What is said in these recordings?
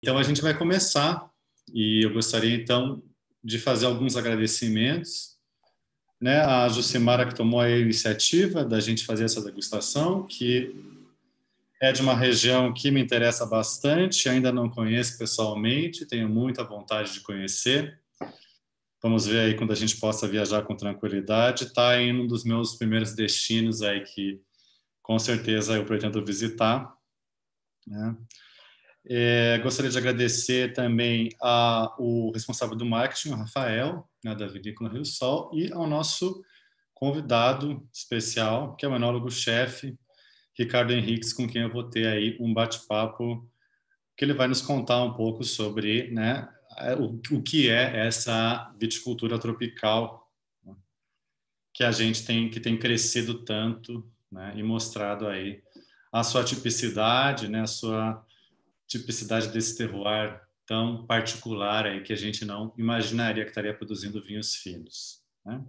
Então, a gente vai começar e eu gostaria, então, de fazer alguns agradecimentos, né, a Jucimara, que tomou a iniciativa da gente fazer essa degustação, que é de uma região que me interessa bastante, ainda não conheço pessoalmente, tenho muita vontade de conhecer. Vamos ver aí quando a gente possa viajar com tranquilidade. Está em um dos meus primeiros destinos aí que, com certeza, eu pretendo visitar, né? Gostaria de agradecer também ao responsável do marketing, o Rafael, né, da Vinícola Rio Sol, e ao nosso convidado especial, que é o enólogo-chefe, Ricardo Henriques, com quem eu vou ter aí um bate-papo, que ele vai nos contar um pouco sobre, né, o que é essa viticultura tropical, né, que a gente que tem crescido tanto, né, e mostrado aí a sua tipicidade, né, a sua tipicidade desse terroir tão particular aí que a gente não imaginaria que estaria produzindo vinhos finos, né?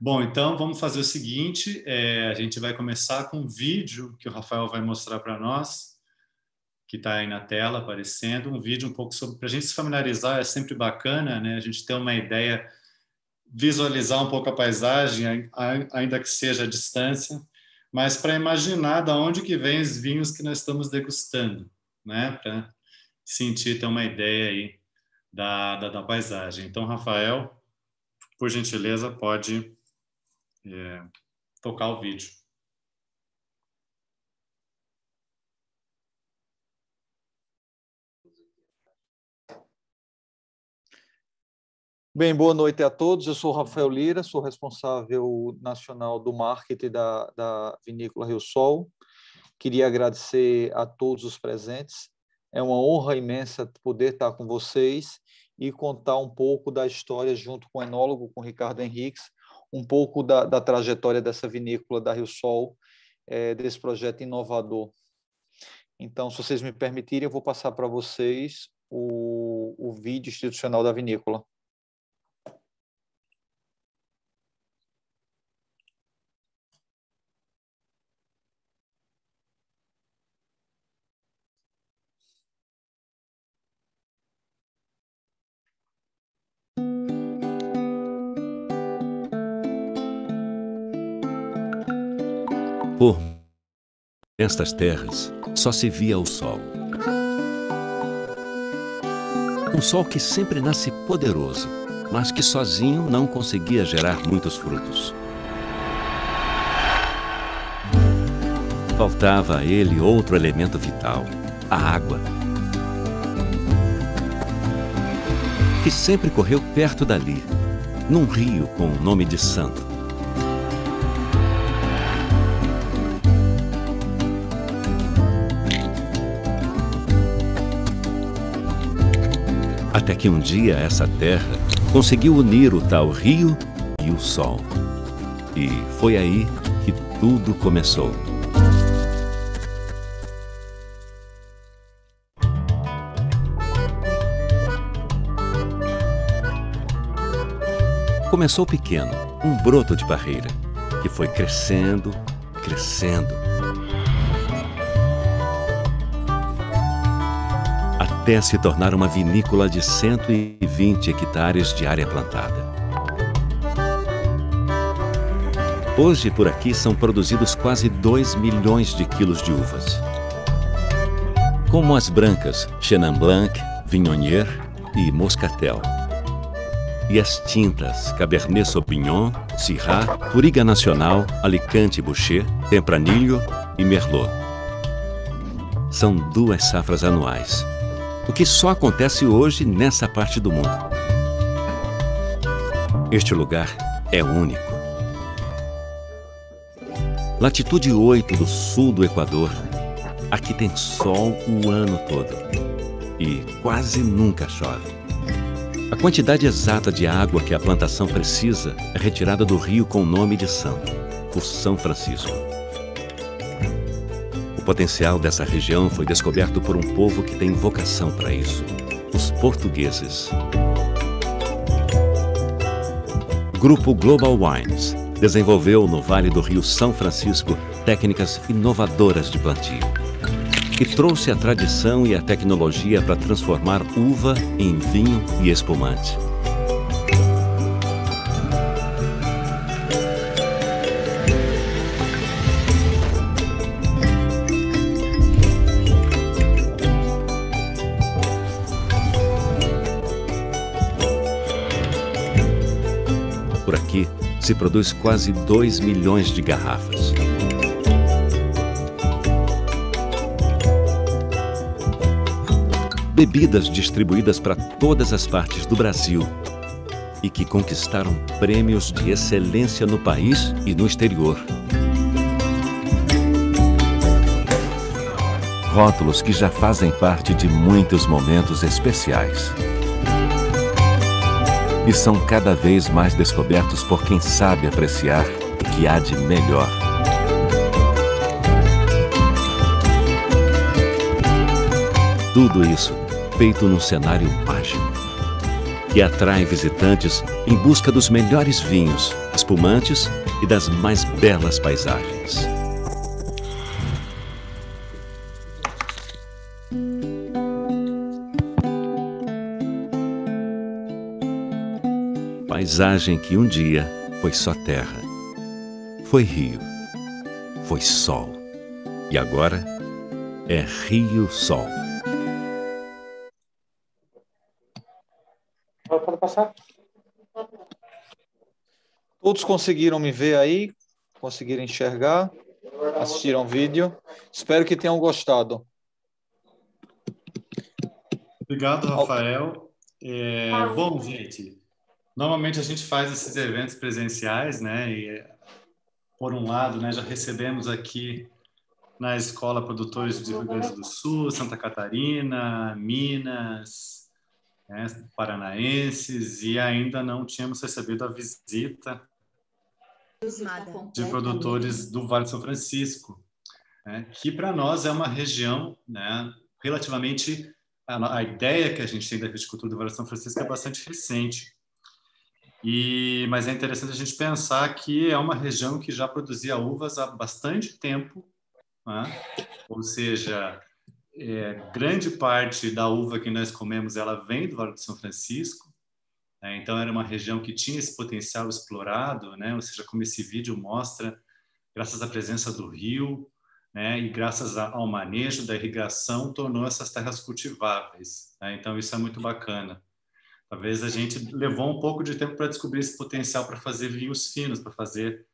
Bom, então vamos fazer o seguinte, a gente vai começar com um vídeo que o Rafael vai mostrar para nós, que está aí na tela aparecendo, um vídeo um pouco sobre, para a gente se familiarizar, é sempre bacana, né? A gente ter uma ideia, visualizar um pouco a paisagem, ainda que seja à distância, mas para imaginar de onde que vem os vinhos que nós estamos degustando, né? Para sentir, ter uma ideia aí da paisagem. Então, Rafael, por gentileza, pode tocar o vídeo. Bem, boa noite a todos. Eu sou Rafael Lira, sou responsável nacional do marketing da Vinícola Rio Sol. Queria agradecer a todos os presentes. É uma honra imensa poder estar com vocês e contar um pouco da história junto com o enólogo, com o Ricardo Henriques, um pouco da trajetória dessa vinícola da Rio Sol, desse projeto inovador. Então, se vocês me permitirem, eu vou passar para vocês o vídeo institucional da vinícola. Por nestas terras só se via o sol. Um sol que sempre nasce poderoso, mas que sozinho não conseguia gerar muitos frutos. Faltava a ele outro elemento vital, a água, que sempre correu perto dali, num rio com o nome de Santo. Até que um dia essa terra conseguiu unir o tal rio e o sol. E foi aí que tudo começou. Começou pequeno, um broto de parreira, que foi crescendo, crescendo, até se tornar uma vinícola de 120 hectares de área plantada. Hoje, por aqui, são produzidos quase 2 milhões de quilos de uvas. Como as brancas Chenin Blanc, Viognier e Moscatel. E as tintas Cabernet Sauvignon, Syrah, Touriga Nacional, Alicante Bouschet, Tempranillo e Merlot. São 2 safras anuais, o que só acontece hoje nessa parte do mundo. Este lugar é único. Latitude 8 do sul do Equador. Aqui tem sol o ano todo e quase nunca chove. A quantidade exata de água que a plantação precisa é retirada do rio com o nome de santo, o São Francisco. O potencial dessa região foi descoberto por um povo que tem vocação para isso, os portugueses. Grupo Global Wines desenvolveu no Vale do Rio São Francisco técnicas inovadoras de plantio. que trouxe a tradição e a tecnologia para transformar uva em vinho e espumante. Por aqui, se produz quase 2 milhões de garrafas. Bebidas distribuídas para todas as partes do Brasil e que conquistaram prêmios de excelência no país e no exterior. Rótulos que já fazem parte de muitos momentos especiais. E são cada vez mais descobertos por quem sabe apreciar o que há de melhor. Tudo isso feito num cenário mágico, que atrai visitantes em busca dos melhores vinhos, espumantes e das mais belas paisagens. Paisagem que um dia foi só terra, foi rio, foi sol e agora é Rio-Sol. Pode passar? Todos conseguiram me ver aí? Conseguiram enxergar? Assistiram o vídeo? Espero que tenham gostado. Obrigado, Rafael. Bom, gente, normalmente a gente faz esses eventos presenciais, né? E, por um lado, né, já recebemos aqui na Escola Produtores de Rio Grande do Sul, Santa Catarina, Minas, né, paranaenses, e ainda não tínhamos recebido a visita de produtores do Vale de São Francisco, né, que para nós é uma região, né, relativamente... A ideia que a gente tem da viticultura do Vale de São Francisco é bastante recente. Mas é interessante a gente pensar que é uma região que já produzia uvas há bastante tempo, né? Ou seja, grande parte da uva que nós comemos ela vem do Vale de São Francisco, né? Então era uma região que tinha esse potencial explorado, né? Ou seja, como esse vídeo mostra, graças à presença do rio, né, e graças ao manejo da irrigação, tornou essas terras cultiváveis, né? Então isso é muito bacana. Talvez a gente levou um pouco de tempo para descobrir esse potencial para fazer vinhos finos, para fazer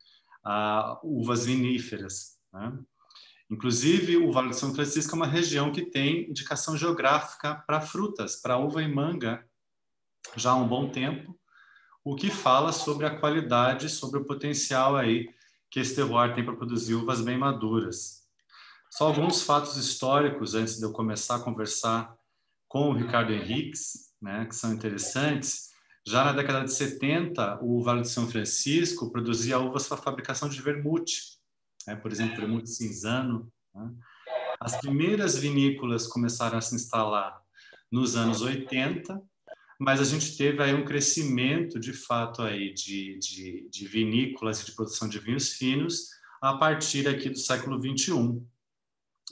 uvas viníferas, né? Inclusive, o Vale de São Francisco é uma região que tem indicação geográfica para frutas, para uva e manga, já há um bom tempo, o que fala sobre a qualidade, sobre o potencial aí que esse terroir tem para produzir uvas bem maduras. Só alguns fatos históricos antes de eu começar a conversar com o Ricardo Henriques, né, que são interessantes. Já na década de 70, o Vale de São Francisco produzia uvas para a fabricação de vermute, né, por exemplo, vermute cinzano, né. As primeiras vinícolas começaram a se instalar nos anos 80, mas a gente teve aí um crescimento, de fato, aí de vinícolas e de produção de vinhos finos a partir aqui do século XXI.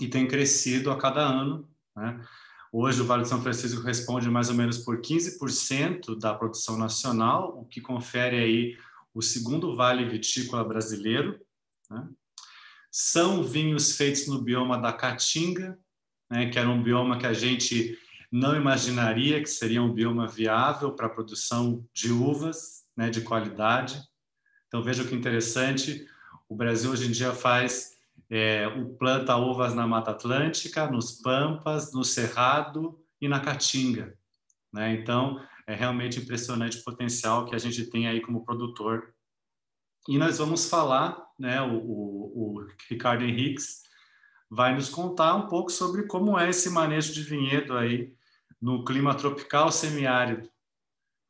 E tem crescido a cada ano, né? Hoje o Vale de São Francisco responde mais ou menos por 15% da produção nacional, o que confere aí o segundo vale vitícola brasileiro, né? São vinhos feitos no bioma da Caatinga, né, que era um bioma que a gente não imaginaria que seria um bioma viável para a produção de uvas, né, de qualidade. Então veja que interessante, o Brasil hoje em dia planta uvas na Mata Atlântica, nos Pampas, no Cerrado e na Caatinga, né? Então, é realmente impressionante o potencial que a gente tem aí como produtor. E nós vamos falar, né, o Ricardo Henriques vai nos contar um pouco sobre como é esse manejo de vinhedo aí no clima tropical semiárido,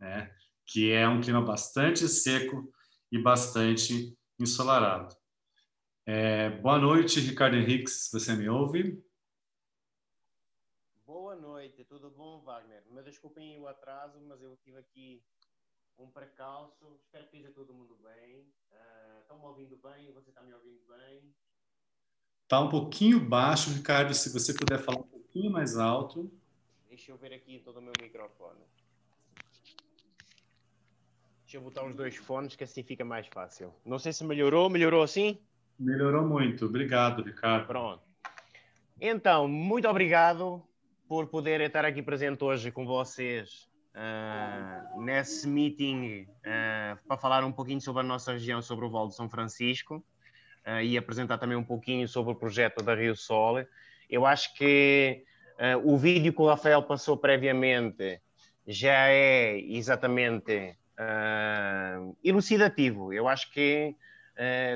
né? Que é um clima bastante seco e bastante ensolarado. Boa noite, Ricardo Henriques, você me ouve? Boa noite, tudo bom, Wagner? Me desculpem o atraso, mas eu tive aqui um precalço. Espero que esteja todo mundo bem. Estão me ouvindo bem? Você está me ouvindo bem? Tá um pouquinho baixo, Ricardo, se você puder falar um pouquinho mais alto. Deixa eu ver aqui todo o meu microfone. Deixa eu botar os dois fones, que assim fica mais fácil. Não sei se melhorou. Melhorou assim? Melhorou muito. Obrigado, Ricardo. Pronto. Então, muito obrigado por poder estar aqui presente hoje com vocês nesse meeting para falar um pouquinho sobre a nossa região, sobre o Vale de São Francisco. E apresentar também um pouquinho sobre o projeto da Rio Sol. Eu acho que o vídeo que o Rafael passou previamente já é exatamente elucidativo. Eu acho que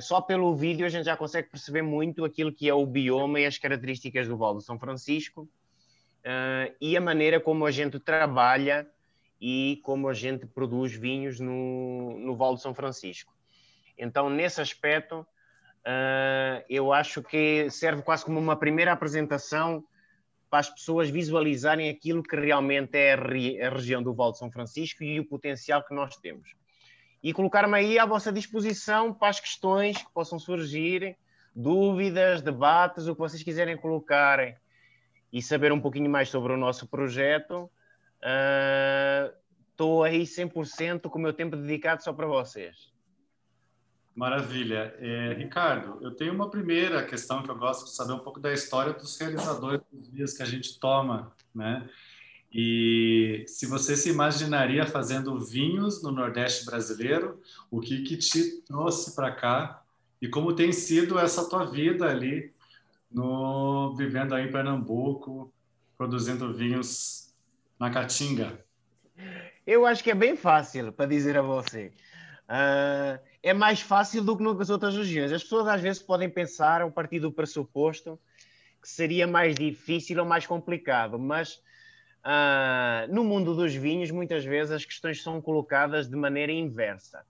só pelo vídeo a gente já consegue perceber muito aquilo que é o bioma e as características do Vale de São Francisco e a maneira como a gente trabalha e como a gente produz vinhos no Vale de São Francisco. Então, nesse aspecto, eu acho que serve quase como uma primeira apresentação para as pessoas visualizarem aquilo que realmente é a região do Vale de São Francisco e o potencial que nós temos. E colocar-me aí à vossa disposição para as questões que possam surgir, dúvidas, debates, o que vocês quiserem colocar e saber um pouquinho mais sobre o nosso projeto. Estou aí 100% com o meu tempo dedicado só para vocês. Maravilha. Ricardo, eu tenho uma primeira questão que eu gosto de saber um pouco da história dos realizadores dos vinhos que a gente toma, né? E se você se imaginaria fazendo vinhos no Nordeste brasileiro, o que te trouxe para cá e como tem sido essa tua vida ali, vivendo aí em Pernambuco, produzindo vinhos na Caatinga? Eu acho que é bem fácil para dizer a você. É mais fácil do que nas outras regiões. As pessoas às vezes podem pensar, a partir do pressuposto, que seria mais difícil ou mais complicado, mas no mundo dos vinhos, muitas vezes as questões são colocadas de maneira inversa.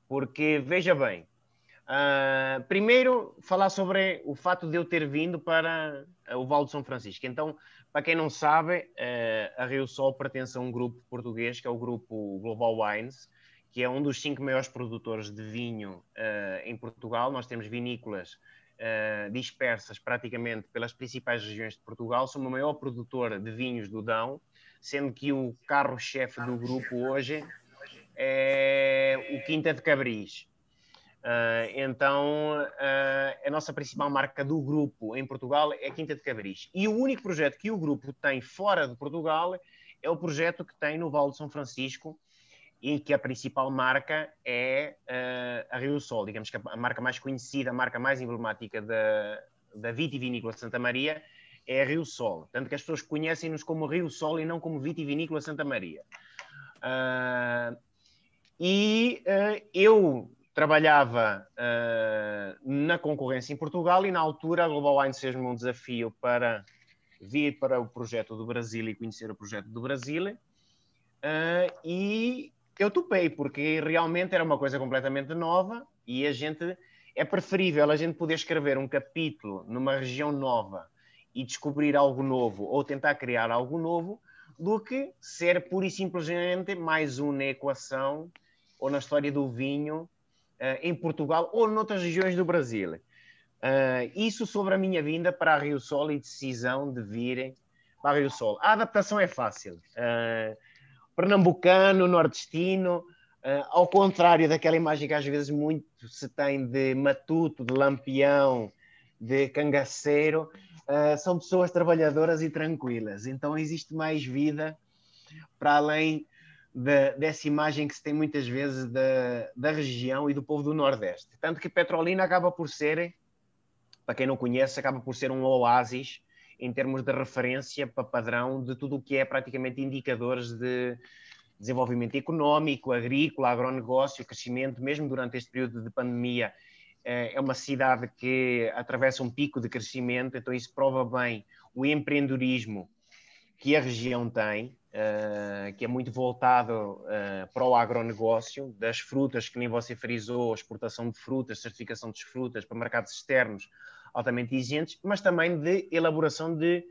Porque, veja bem, primeiro, falar sobre o fato de eu ter vindo para o Vale de São Francisco. Então, para quem não sabe, a Rio Sol pertence a um grupo português, que é o grupo Global Wines, que é um dos 5 maiores produtores de vinho em Portugal. Nós temos vinícolas dispersas praticamente pelas principais regiões de Portugal. Somos o maior produtor de vinhos do Dão, sendo que o carro-chefe do grupo hoje é o Quinta de Cabris. Então, a nossa principal marca do grupo em Portugal é Quinta de Cabris. E o único projeto que o grupo tem fora de Portugal é o projeto que tem no Vale de São Francisco, e que a principal marca é a Rio Sol, digamos que a marca mais conhecida, a marca mais emblemática da Vitivinícola Santa Maria é a Rio Sol. Tanto que as pessoas conhecem-nos como Rio Sol e não como Vitivinícola Santa Maria. Eu trabalhava na concorrência em Portugal e na altura a Global Wines fez-me um desafio para vir para o projeto do Brasil e conhecer o projeto do Brasil. E eu topei, porque realmente era uma coisa completamente nova e é preferível a gente poder escrever um capítulo numa região nova e descobrir algo novo ou tentar criar algo novo do que ser pura e simplesmente mais uma equação ou na história do vinho em Portugal ou noutras regiões do Brasil. Isso sobre a minha vinda para a Rio Sol e decisão de vir para a Rio Sol. A adaptação é fácil. Pernambucano, nordestino, ao contrário daquela imagem que às vezes muito se tem de matuto, de lampião, de cangaceiro, são pessoas trabalhadoras e tranquilas. Então existe mais vida para além dessa imagem que se tem muitas vezes da região e do povo do Nordeste. Tanto que Petrolina acaba por ser, para quem não conhece, acaba por ser um oásis em termos de referência para padrão de tudo o que é praticamente indicadores de desenvolvimento económico, agrícola, agronegócio, crescimento, mesmo durante este período de pandemia. É uma cidade que atravessa um pico de crescimento, então isso prova bem o empreendedorismo que a região tem, que é muito voltado para o agronegócio, das frutas, que nem você frisou, exportação de frutas, certificação de frutas para mercados externos altamente exigentes, mas também de elaboração de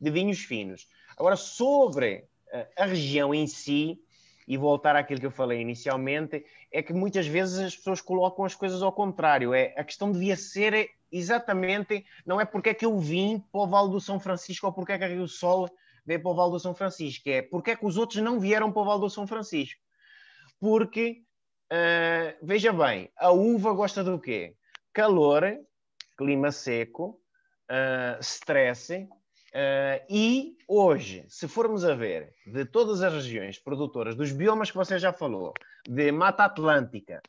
vinhos finos. Agora, sobre a região em si e voltar àquilo que eu falei inicialmente, é que muitas vezes as pessoas colocam as coisas ao contrário. A questão devia ser exatamente, não é porque é que eu vim para o Vale do São Francisco ou porque é que a Rio Sol veio para o Vale do São Francisco, é porque é que os outros não vieram para o Vale do São Francisco. Porque, veja bem, a uva gosta do quê? Calor, clima seco, stress, e hoje, se formos a ver de todas as regiões produtoras, dos biomas que você já falou, de Mata Atlântica,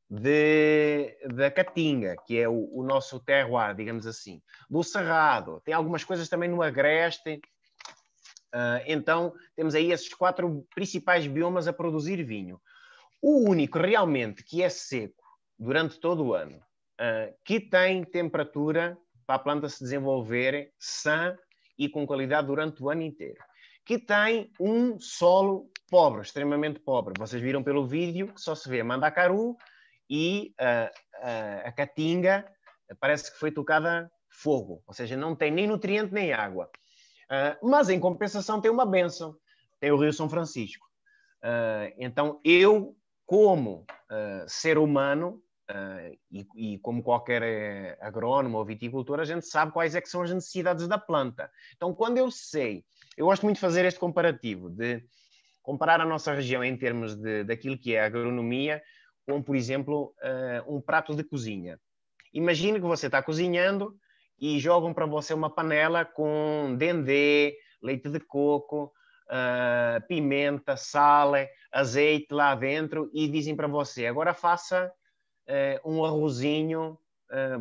da Caatinga, que é o nosso terroir, digamos assim, do Cerrado, tem algumas coisas também no Agreste, então temos aí esses 4 principais biomas a produzir vinho. O único realmente que é seco durante todo o ano, que tem temperatura para a planta se desenvolver sã e com qualidade durante o ano inteiro, que tem um solo pobre, extremamente pobre. Vocês viram pelo vídeo que só se vê Mandacaru e a Caatinga parece que foi tocada fogo, ou seja, não tem nem nutriente nem água. Mas em compensação tem uma bênção, tem o Rio São Francisco. Então eu, como ser humano, e como qualquer agrónomo ou viticultor, a gente sabe quais é que são as necessidades da planta. Então, quando eu sei, eu gosto muito de fazer este comparativo, de comparar a nossa região em termos daquilo que é a agronomia, com, por exemplo, um prato de cozinha. Imagine que você está cozinhando e jogam para você uma panela com dendê, leite de coco, pimenta, sal, azeite lá dentro e dizem para você, agora faça um arrozinho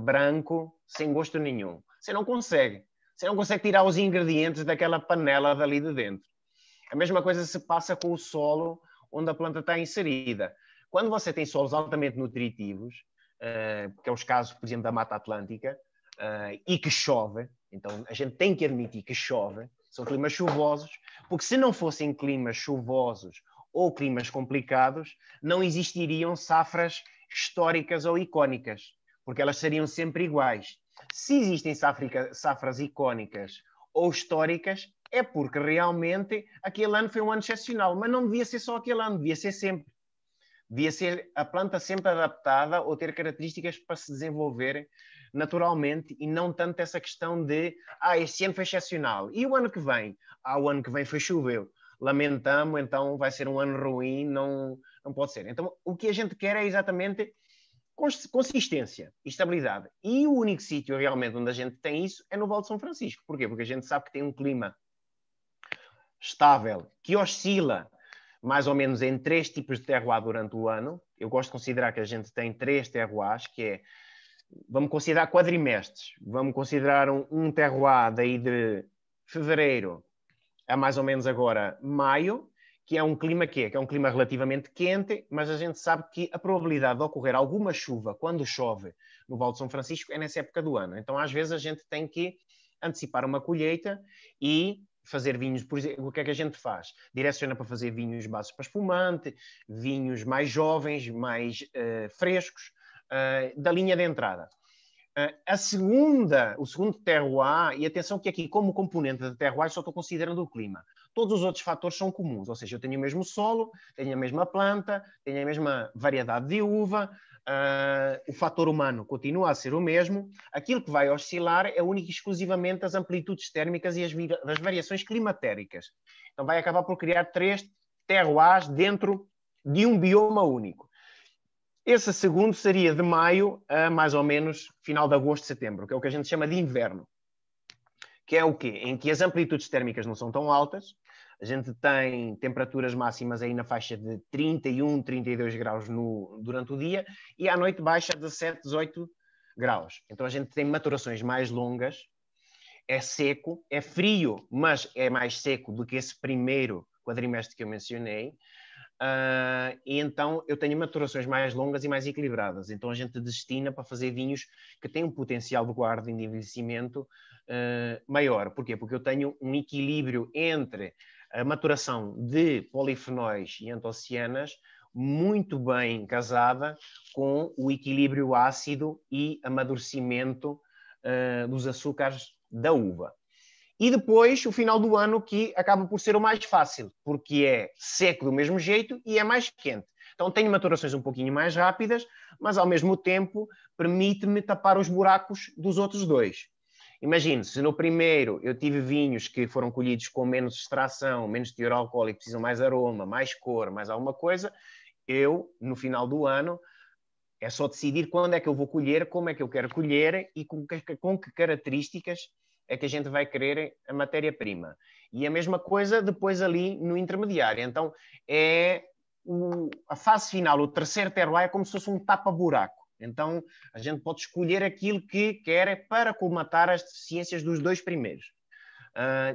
branco sem gosto nenhum. Você não consegue. Você não consegue tirar os ingredientes daquela panela dali de dentro. A mesma coisa se passa com o solo onde a planta está inserida. Quando você tem solos altamente nutritivos, que é os casos, por exemplo, da Mata Atlântica, e que chove, então a gente tem que admitir que chove, são climas chuvosos, porque se não fossem climas chuvosos ou climas complicados, não existiriam safras históricas ou icónicas, porque elas seriam sempre iguais. Se existem safras icónicas ou históricas, é porque realmente aquele ano foi um ano excepcional, mas não devia ser só aquele ano, devia ser sempre. Devia ser a planta sempre adaptada ou ter características para se desenvolver naturalmente e não tanto essa questão de este ano foi excepcional. E o ano que vem? O ano que vem foi choveu. Lamentamos, então vai ser um ano ruim, não pode ser. Então o que a gente quer é exatamente consistência e estabilidade. E o único sítio realmente onde a gente tem isso é no Vale de São Francisco. Porquê? Porque a gente sabe que tem um clima estável, que oscila mais ou menos em 3 tipos de terroir durante o ano. Eu gosto de considerar que a gente tem 3 terroirs, que é, vamos considerar quadrimestres. Vamos considerar um terroir daí de fevereiro a mais ou menos agora maio, que é um clima que é um clima relativamente quente, mas a gente sabe que a probabilidade de ocorrer alguma chuva quando chove no Vale de São Francisco é nessa época do ano. Então, às vezes, a gente tem que antecipar uma colheita e fazer vinhos, por exemplo, o que é que a gente faz? Direciona para fazer vinhos bases para espumante, vinhos mais jovens, mais frescos, da linha de entrada. O segundo terroir, e atenção que aqui, como componente de terroir, só estou considerando o clima. Todos os outros fatores são comuns, ou seja, eu tenho o mesmo solo, tenho a mesma planta, tenho a mesma variedade de uva, o fator humano continua a ser o mesmo. Aquilo que vai oscilar é único e exclusivamente as amplitudes térmicas e as variações climatéricas. Então vai acabar por criar 3 terroirs dentro de um bioma único. Esse segundo seria de maio a mais ou menos final de agosto, setembro, que é o que a gente chama de inverno. Que é o quê? Em que as amplitudes térmicas não são tão altas, a gente tem temperaturas máximas aí na faixa de 31, 32 graus durante o dia e à noite baixa de 17, 18 graus. Então a gente tem maturações mais longas, é seco, é frio, mas é mais seco do que esse primeiro quadrimestre que eu mencionei. E então eu tenho maturações mais longas e mais equilibradas. Então a gente destina para fazer vinhos que têm um potencial de guarda e de envelhecimento maior. Porquê? Porque eu tenho um equilíbrio entre a maturação de polifenóis e antocianas muito bem casada com o equilíbrio ácido e amadurecimento dos açúcares da uva. E depois, o final do ano, que acaba por ser o mais fácil, porque é seco do mesmo jeito e é mais quente. Então tenho maturações um pouquinho mais rápidas, mas ao mesmo tempo permite-me tapar os buracos dos outros dois. Imagine, se no primeiro eu tive vinhos que foram colhidos com menos extração, menos teor alcoólico, precisam mais aroma, mais cor, mais alguma coisa, eu, no final do ano, é só decidir quando é que eu vou colher, como é que eu quero colher e com que características é que a gente vai querer a matéria-prima. E a mesma coisa depois ali no intermediário. Então, a fase final, o terceiro terroir, é como se fosse um tapa-buraco. Então, a gente pode escolher aquilo que quer para colmatar as deficiências dos dois primeiros.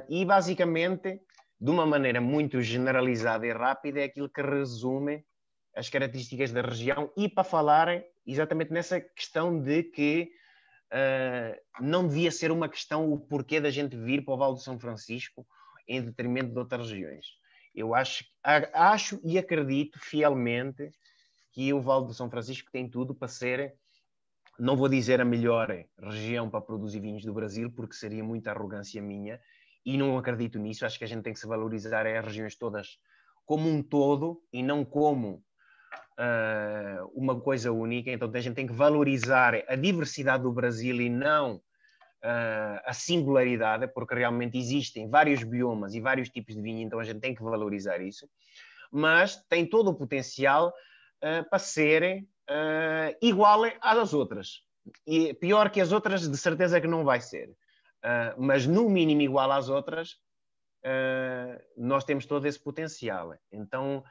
E, basicamente, de uma maneira muito generalizada e rápida, é aquilo que resume as características da região e para falar exatamente nessa questão de que não devia ser uma questão o porquê da gente vir para o Vale do São Francisco em detrimento de outras regiões. Eu acho e acredito fielmente que o Vale do São Francisco tem tudo para ser, não vou dizer a melhor região para produzir vinhos do Brasil, porque seria muita arrogância minha, e não acredito nisso. Acho que a gente tem que se valorizar as regiões todas como um todo e não como uma coisa única. Então a gente tem que valorizar a diversidade do Brasil e não a singularidade, porque realmente existem vários biomas e vários tipos de vinho, então a gente tem que valorizar isso, mas tem todo o potencial para ser igual às outras. E pior que as outras, de certeza que não vai ser. Mas no mínimo igual às outras, nós temos todo esse potencial. Então,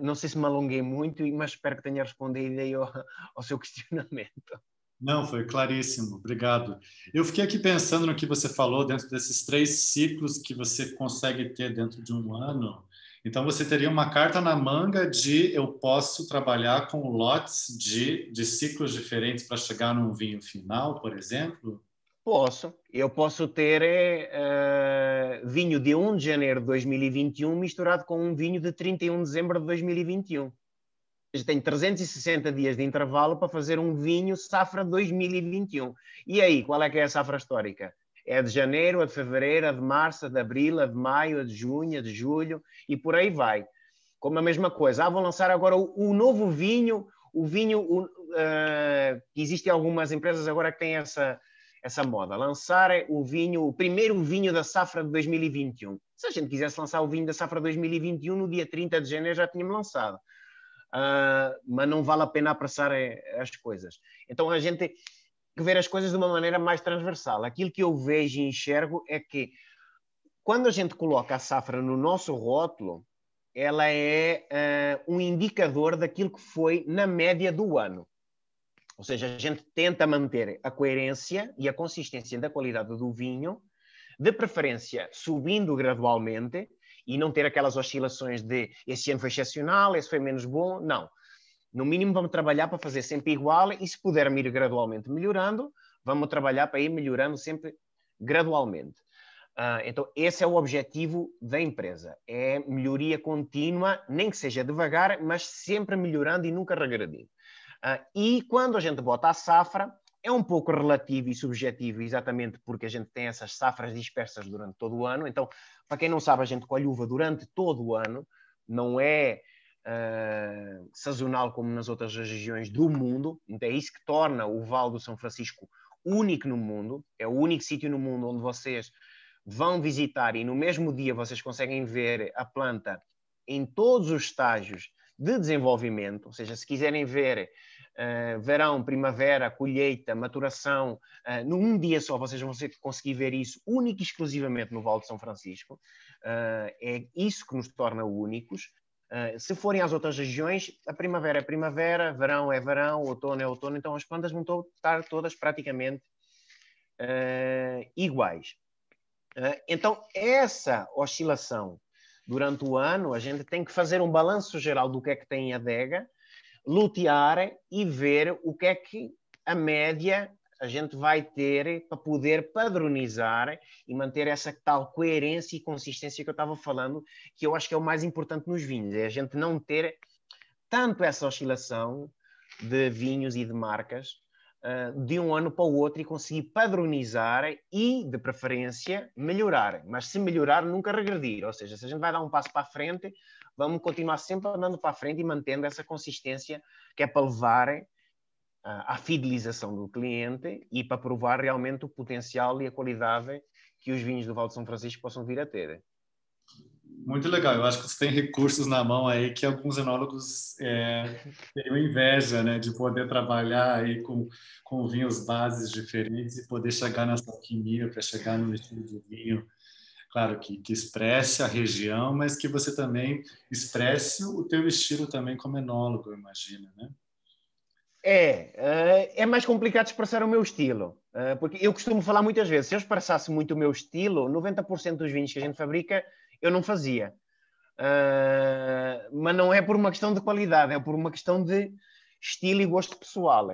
não sei se me alonguei muito, mas espero que tenha respondido aí ao seu questionamento. Não, foi claríssimo, obrigado. Eu fiquei aqui pensando no que você falou dentro desses 3 ciclos que você consegue ter dentro de um ano. Então, você teria uma carta na manga de eu posso trabalhar com lotes de ciclos diferentes para chegar num vinho final, por exemplo? Posso. Eu posso ter vinho de 1 de janeiro de 2021 misturado com um vinho de 31 de dezembro de 2021. Tenho 360 dias de intervalo para fazer um vinho safra 2021. E aí, qual é que é a safra histórica? É de janeiro, a de fevereiro, a de março, a de abril, a de maio, a de junho, a de julho, e por aí vai. Como a mesma coisa. Vão lançar agora o novo vinho, existem algumas empresas agora que têm essa moda, lançar o primeiro vinho da safra de 2021. Se a gente quisesse lançar o vinho da safra 2021, no dia 30 de janeiro já tínhamos lançado. Mas não vale a pena apressar as coisas. Então a gente tem que ver as coisas de uma maneira mais transversal. Aquilo que eu vejo e enxergo é que quando a gente coloca a safra no nosso rótulo, ela é um indicador daquilo que foi na média do ano. Ou seja, a gente tenta manter a coerência e a consistência da qualidade do vinho, de preferência subindo gradualmente, e não ter aquelas oscilações de esse ano foi excepcional, esse foi menos bom. Não. No mínimo vamos trabalhar para fazer sempre igual e se pudermos ir gradualmente melhorando, vamos trabalhar para ir melhorando sempre gradualmente. Então esse é o objetivo da empresa. É melhoria contínua, nem que seja devagar, mas sempre melhorando e nunca regredindo. E quando a gente bota a safra, é um pouco relativo e subjetivo, exatamente porque a gente tem essas safras dispersas durante todo o ano. Então, para quem não sabe, a gente colhe uva durante todo o ano, não é sazonal como nas outras regiões do mundo. Então, é isso que torna o Vale do São Francisco único no mundo. É o único sítio no mundo onde vocês vão visitar e no mesmo dia vocês conseguem ver a planta em todos os estágios de desenvolvimento. Ou seja, se quiserem ver verão, primavera, colheita, maturação, num dia só vocês vão conseguir ver isso único e exclusivamente no Vale de São Francisco. É isso que nos torna únicos. Se forem às outras regiões, a primavera é primavera, verão é verão, outono é outono, então as plantas vão estar todas praticamente iguais. Então, essa oscilação durante o ano, a gente tem que fazer um balanço geral do que é que tem a adega, lutear e ver o que é que a média a gente vai ter para poder padronizar e manter essa tal coerência e consistência que eu estava falando, que eu acho que é o mais importante nos vinhos, é a gente não ter tanto essa oscilação de vinhos e de marcas, de um ano para o outro e conseguir padronizar e, de preferência, melhorar. Mas se melhorar, nunca regredir. Ou seja, se a gente vai dar um passo para a frente, vamos continuar sempre andando para a frente e mantendo essa consistência que é para levar à fidelização do cliente e para provar realmente o potencial e a qualidade que os vinhos do Vale de São Francisco possam vir a ter. Muito legal. Eu acho que você tem recursos na mão aí que alguns enólogos teriam inveja, né, de poder trabalhar aí com vinhos bases diferentes e poder chegar nessa alquimia para chegar no estilo de vinho, claro, que expresse a região, mas que você também expresse o teu estilo também como enólogo, eu imagino, né? É mais complicado expressar o meu estilo, porque eu costumo falar muitas vezes, se eu expressasse muito o meu estilo, 90% dos vinhos que a gente fabrica, eu não fazia. Mas não é por uma questão de qualidade, é por uma questão de estilo e gosto pessoal.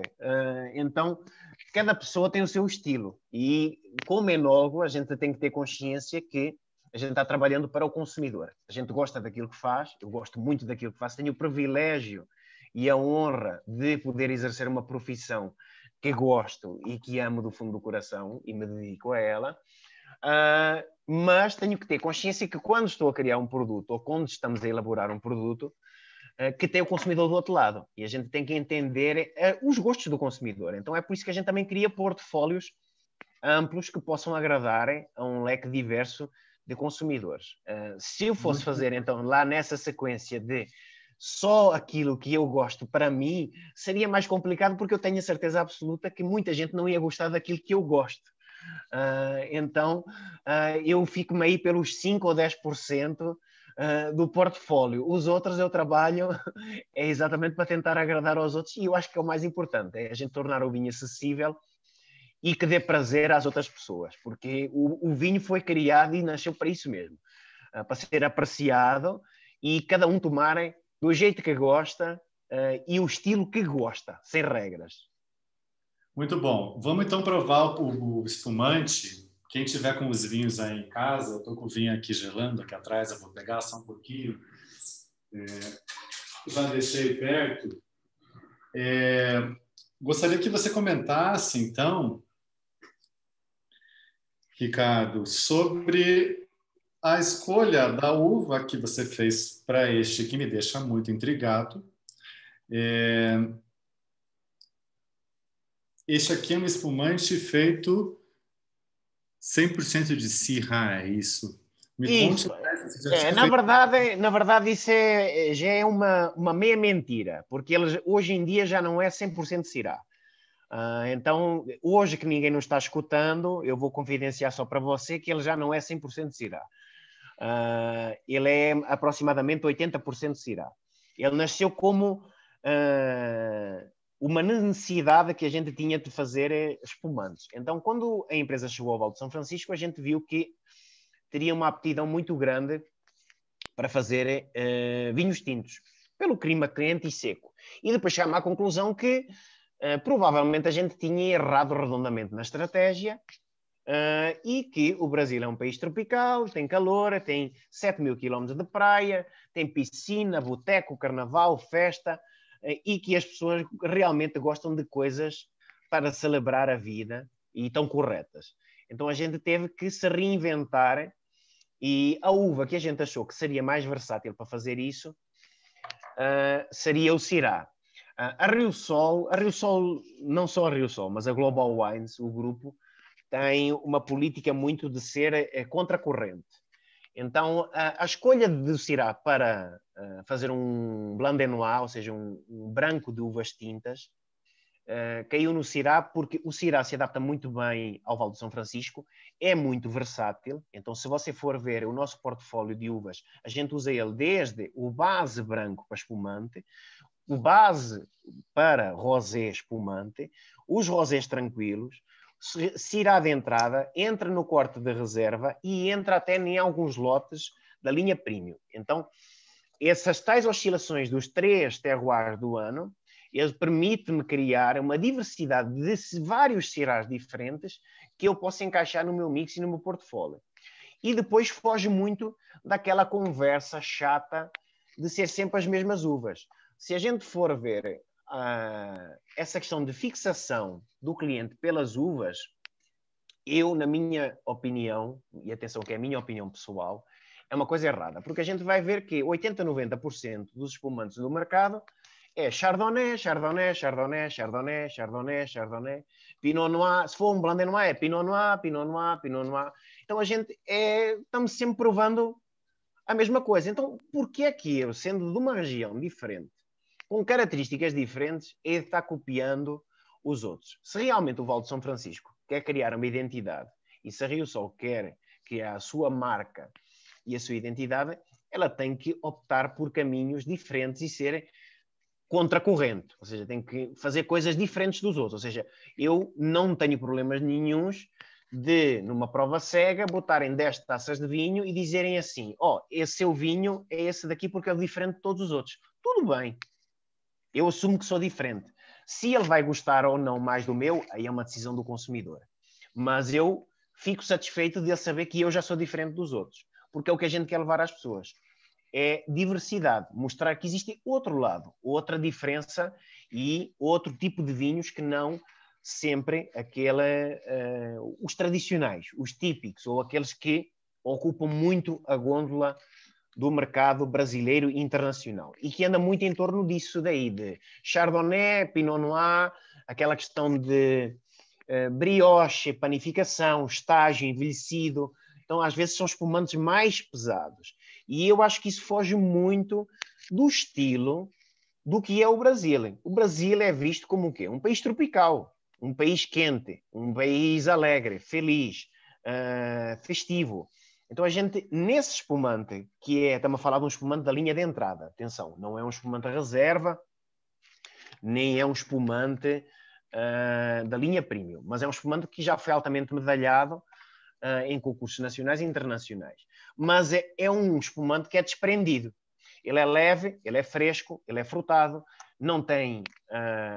Então, cada pessoa tem o seu estilo. E, como enólogo, a gente tem que ter consciência que a gente está trabalhando para o consumidor. A gente gosta daquilo que faz, eu gosto muito daquilo que faço, tenho o privilégio e a honra de poder exercer uma profissão que gosto e que amo do fundo do coração e me dedico a ela. Mas tenho que ter consciência que quando estou a criar um produto ou quando estamos a elaborar um produto, que tem o consumidor do outro lado. E a gente tem que entender os gostos do consumidor. Então é por isso que a gente também cria portfólios amplos que possam agradar a um leque diverso de consumidores. Se eu fosse fazer, então, lá nessa sequência de só aquilo que eu gosto para mim, seria mais complicado porque eu tenho a certeza absoluta que muita gente não ia gostar daquilo que eu gosto. Então, eu fico-me aí pelos 5 ou 10% do portfólio. Os outros eu trabalho é exatamente para tentar agradar aos outros e eu acho que é o mais importante, é a gente tornar o vinho acessível e que dê prazer às outras pessoas, porque o vinho foi criado e nasceu para isso mesmo, para ser apreciado e cada um tomar do jeito que gosta e o estilo que gosta, sem regras. Muito bom. Vamos então provar o espumante. Quem tiver com os vinhos aí em casa, eu estou com o vinho aqui gelando aqui atrás, eu vou pegar só um pouquinho. Já deixei perto. Gostaria que você comentasse, então, Ricardo, sobre a escolha da uva que você fez para este, que me deixa muito intrigado. Este aqui é um espumante feito 100% de Syrah, é isso? Isso. Na verdade, isso já é uma meia mentira, porque eles hoje em dia já não é 100% Syrah. Então, hoje que ninguém nos está escutando, eu vou confidenciar só para você que ele já não é 100% Syrah. Ele é aproximadamente 80% Syrah. Ele nasceu como uma necessidade que a gente tinha de fazer espumantes. Então, quando a empresa chegou ao Vale de São Francisco, a gente viu que teria uma aptidão muito grande para fazer vinhos tintos, pelo clima quente e seco. E depois chegamos à conclusão que provavelmente a gente tinha errado redondamente na estratégia e que o Brasil é um país tropical, tem calor, tem 7.000 quilómetros de praia, tem piscina, boteco, carnaval, festa, e que as pessoas realmente gostam de coisas para celebrar a vida e estão corretas. Então a gente teve que se reinventar e a uva que a gente achou que seria mais versátil para fazer isso seria o Syrah. A Rio Sol, não só a Rio Sol, mas a Global Wines, o grupo, tem uma política muito de ser contracorrente. Então, a escolha do Syrah para fazer um Blanc de Noir, ou seja, um branco de uvas tintas, caiu no Syrah porque o Syrah se adapta muito bem ao Vale de São Francisco, é muito versátil. Então, se você for ver o nosso portfólio de uvas, a gente usa ele desde o base branco para espumante, o base para rosé espumante, os rosés tranquilos, Syrah de entrada, entra no corte de reserva e entra até em alguns lotes da linha premium. Então, essas tais oscilações dos 3 terroirs do ano, ele permite-me criar uma diversidade de vários Syrahs diferentes que eu posso encaixar no meu mix e no meu portfólio. E depois foge muito daquela conversa chata de ser sempre as mesmas uvas. Se a gente for ver essa questão de fixação do cliente pelas uvas, eu, na minha opinião, e atenção que é a minha opinião pessoal, é uma coisa errada, porque a gente vai ver que 80, 90% dos espumantes do mercado é Chardonnay, Chardonnay, Chardonnay, Chardonnay, Chardonnay, Chardonnay, Pinot Noir, se for um Blanc de Noir é Pinot Noir, Pinot Noir, Pinot Noir. Então a gente estamos sempre provando a mesma coisa. Então por que é que eu, sendo de uma região diferente, com características diferentes, é de estar copiando os outros? Se realmente o Vale de São Francisco quer criar uma identidade e se a Rio Sol quer criar a sua marca e a sua identidade, ela tem que optar por caminhos diferentes e ser contracorrente, ou seja, tem que fazer coisas diferentes dos outros. Ou seja, eu não tenho problemas nenhuns de, numa prova cega, botarem 10 taças de vinho e dizerem assim, esse seu vinho é esse daqui porque é diferente de todos os outros. Tudo bem, eu assumo que sou diferente. Se ele vai gostar ou não mais do meu, aí é uma decisão do consumidor. Mas eu fico satisfeito de ele saber que eu já sou diferente dos outros, porque é o que a gente quer levar às pessoas. É diversidade, mostrar que existe outro lado, outra diferença e outro tipo de vinhos que não sempre os tradicionais, os típicos, ou aqueles que ocupam muito a gôndola do mercado brasileiro e internacional, e que anda muito em torno disso daí, de Chardonnay, Pinot Noir, aquela questão de brioche, panificação, estágio, envelhecido. Então, às vezes, são espumantes mais pesados. E eu acho que isso foge muito do estilo do que é o Brasil. O Brasil é visto como o quê? Um país tropical, um país quente, um país alegre, feliz, festivo. Então, a gente, nesse espumante, estamos a falar de um espumante da linha de entrada, atenção, não é um espumante reserva, nem é um espumante da linha premium, mas é um espumante que já foi altamente medalhado em concursos nacionais e internacionais. Mas é um espumante que é desprendido. Ele é leve, ele é fresco, ele é frutado, não tem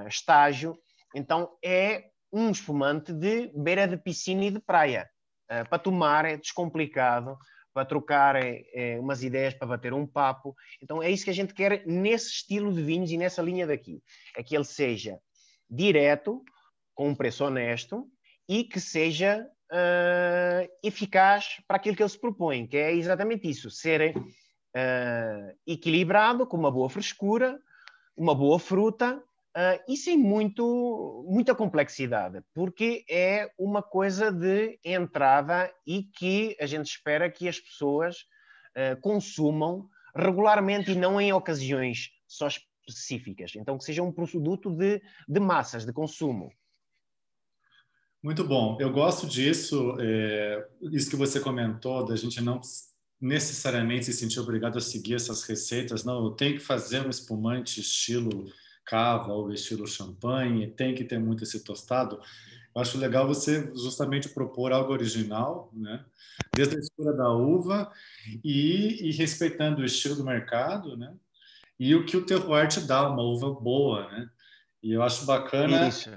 estágio. Então é um espumante de beira de piscina e de praia. Para tomar é descomplicado, para trocar umas ideias, para bater um papo. Então é isso que a gente quer nesse estilo de vinhos e nessa linha daqui. É que ele seja direto, com um preço honesto e que seja eficaz para aquilo que ele se propõe, que é exatamente isso, ser equilibrado, com uma boa frescura, uma boa fruta e sem muita complexidade, porque é uma coisa de entrada e que a gente espera que as pessoas consumam regularmente e não em ocasiões só específicas. Então, que seja um produto de massas, de consumo. Muito bom. Eu gosto disso, isso que você comentou, da gente não necessariamente se sentir obrigado a seguir essas receitas. Não, eu tenho que fazer um espumante estilo cava ou estilo champanhe, tem que ter muito esse tostado. Eu acho legal você justamente propor algo original, né? Desde a escolha da uva e respeitando o estilo do mercado, né? E o que o terroir te dá, uma uva boa, né? E eu acho bacana Isso.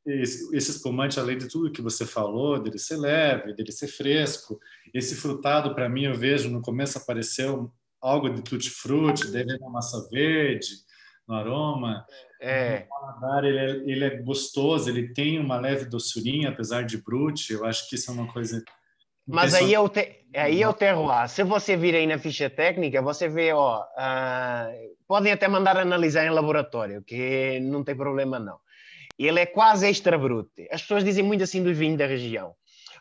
esse espumante, além de tudo que você falou, dele ser leve, dele ser fresco. Esse frutado, para mim, eu vejo, no começo apareceu algo de tutti-frutti, daí vem uma massa verde no aroma. No paladar, ele é gostoso, ele tem uma leve doçurinha, apesar de brute. Eu acho que isso é uma coisa... Mas aí é o terroir. Se você vir aí na ficha técnica, você vê, podem até mandar analisar em laboratório, que não tem problema não. Ele é quase extra brute. As pessoas dizem muito assim do vinho da região.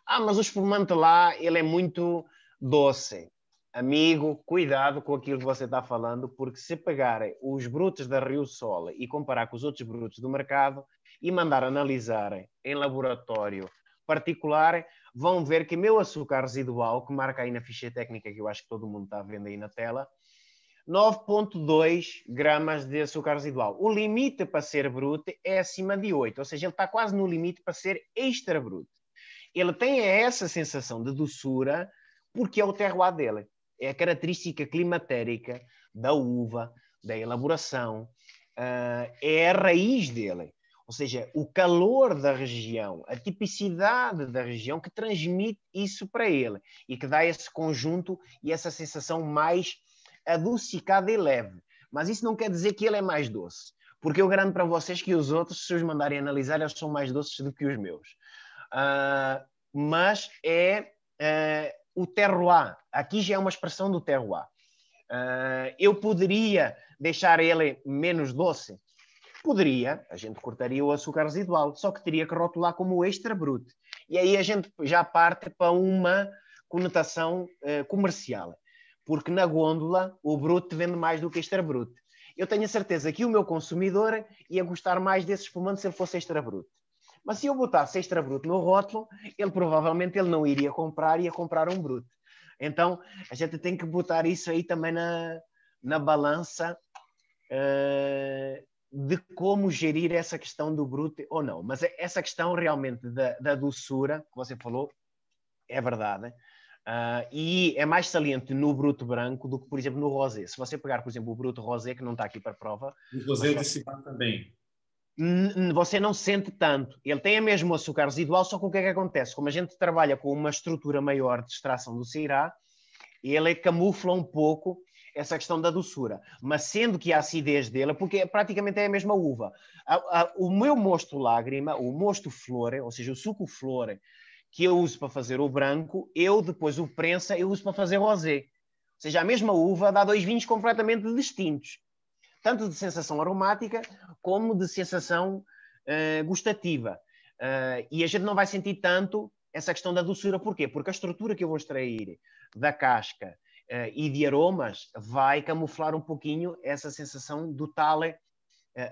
Mas o espumante lá, ele é muito doce. Amigo, cuidado com aquilo que você está falando, porque se pegarem os brutos da Rio Sol e comparar com os outros brutos do mercado e mandar analisarem em laboratório particular, vão ver que meu açúcar residual, que marca aí na ficha técnica, que eu acho que todo mundo está vendo aí na tela, 9,2 gramas de açúcar residual. O limite para ser brute é acima de 8, ou seja, ele está quase no limite para ser extra brute. Ele tem essa sensação de doçura porque é o terroir dele. É a característica climatérica da uva, da elaboração, é a raiz dele. Ou seja, o calor da região, a tipicidade da região que transmite isso para ele e que dá esse conjunto e essa sensação mais adocicada e leve. Mas isso não quer dizer que ele é mais doce, Porque eu garanto para vocês que os outros, se os mandarem analisar, eles são mais doces do que os meus. Mas é o terroir. Aqui já é uma expressão do terroir. Eu poderia deixar ele menos doce? Poderia, a gente cortaria o açúcar residual, só que teria que rotular como extra brut. E aí a gente já parte para uma conotação comercial, porque na gôndola o brut vende mais do que extra brut. Eu tenho a certeza que o meu consumidor ia gostar mais desse espumante se ele fosse extra brut. Mas se eu botasse extra brut no rótulo, ele provavelmente não iria comprar, ia comprar um brut. Então a gente tem que botar isso aí também na balança de como gerir essa questão do bruto ou não. Mas essa questão realmente da doçura, que você falou, é verdade. E é mais saliente no bruto branco do que, por exemplo, no rosé. Se você pegar, por exemplo, o bruto rosé, que não está aqui para prova... O rosé de Syrah também. Você não sente tanto. Ele tem a mesmo açúcar residual, só que o que é que acontece? Como a gente trabalha com uma estrutura maior de extração do Syrah, ele camufla um pouco essa questão da doçura. Mas sendo que a acidez dele, porque praticamente é a mesma uva. O meu mosto lágrima, o mosto flore, ou seja, o suco flore, que eu uso para fazer o branco, eu depois o prensa, eu uso para fazer rosé. Ou seja, a mesma uva dá dois vinhos completamente distintos. Tanto de sensação aromática, como de sensação gustativa. E a gente não vai sentir tanto essa questão da doçura. Porquê? Porque a estrutura que eu vou extrair da casca e de aromas vai camuflar um pouquinho essa sensação do tal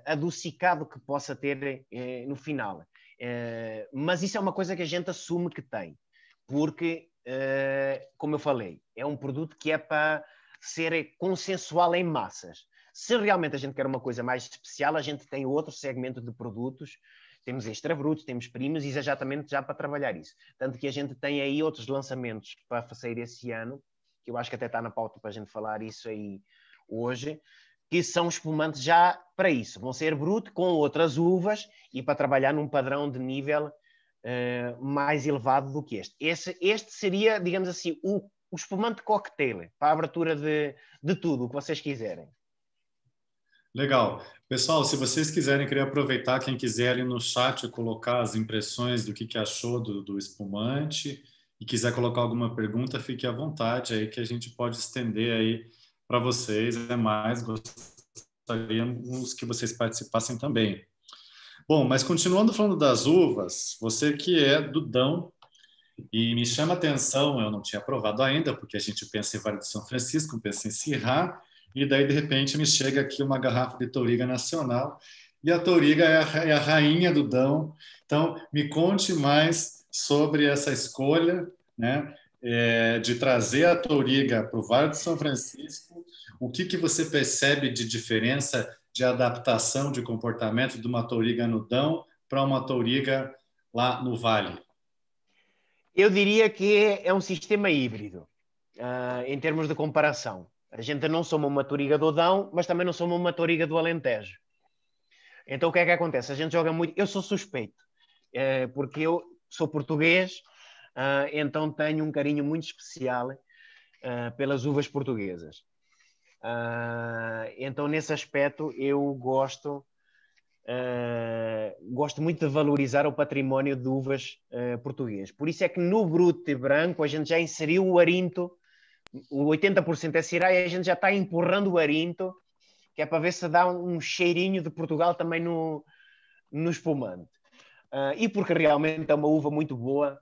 adocicado que possa ter no final. Mas isso é uma coisa que a gente assume que tem. Porque, como eu falei, é um produto que é para ser consensual em massas. Se realmente a gente quer uma coisa mais especial, a gente tem outro segmento de produtos, temos extra brutos, temos primos, e exatamente já para trabalhar isso. Tanto que a gente tem aí outros lançamentos para fazer esse ano, que eu acho que até está na pauta para a gente falar isso aí hoje, que são espumantes já para isso. Vão ser bruto com outras uvas e para trabalhar num padrão de nível mais elevado do que este. Este seria, digamos assim, o espumante cocktail, para a abertura de tudo o que vocês quiserem. Legal. Pessoal, se vocês quiserem, queria aproveitar, quem quiser ir no chat colocar as impressões do que achou do espumante e quiser colocar alguma pergunta, fique à vontade aí que a gente pode estender aí para vocês. É mais, gostaríamos que vocês participassem também. Bom, mas continuando falando das uvas, você que é do Dão, e me chama a atenção, eu não tinha provado ainda, porque a gente pensa em Vale do São Francisco, pensa em Syrah, e daí, de repente, me chega aqui uma garrafa de Touriga Nacional, e a Touriga é a rainha do Dão. Então, me conte mais sobre essa escolha, né, de trazer a Touriga para o Vale do São Francisco. O que você percebe de diferença de adaptação de comportamento de uma Touriga no Dão para uma Touriga lá no Vale? Eu diria que é um sistema híbrido, em termos de comparação. A gente não somos uma Touriga do Dão, mas também não somos uma Touriga do Alentejo. Então o que é que acontece? A gente joga muito... Eu sou suspeito, porque eu sou português, então tenho um carinho muito especial pelas uvas portuguesas. Então nesse aspecto eu gosto muito de valorizar o património de uvas português. Por isso é que no Brut e Branco a gente já inseriu o Arinto. O 80% é Syrah e a gente já está empurrando o Arinto, que é para ver se dá um cheirinho de Portugal também no espumante. E porque realmente é uma uva muito boa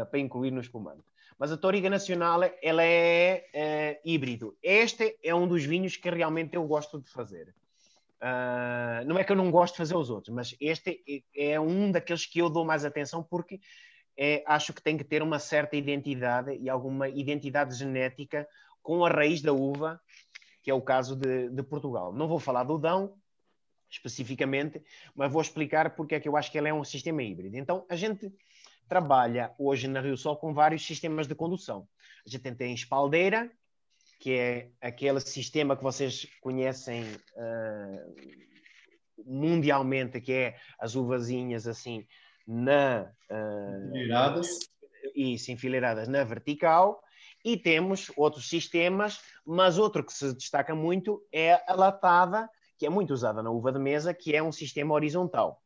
para incluir no espumante. Mas a Touriga Nacional, ela é híbrido. Este é um dos vinhos que realmente eu gosto de fazer. Não é que eu não gosto de fazer os outros, mas este é um daqueles que eu dou mais atenção porque acho que tem que ter uma certa identidade e alguma identidade genética com a raiz da uva, que é o caso de Portugal. Não vou falar do Dão especificamente, mas vou explicar porque é que eu acho que ele é um sistema híbrido. Então, a gente trabalha hoje na Rio Sol com vários sistemas de condução. A gente tem espaldeira, que é aquele sistema que vocês conhecem mundialmente, que é as uvazinhas assim enfileiradas. Isso, enfileiradas na vertical, e temos outros sistemas, mas outro que se destaca muito é a latada, que é muito usada na uva de mesa, que é um sistema horizontal.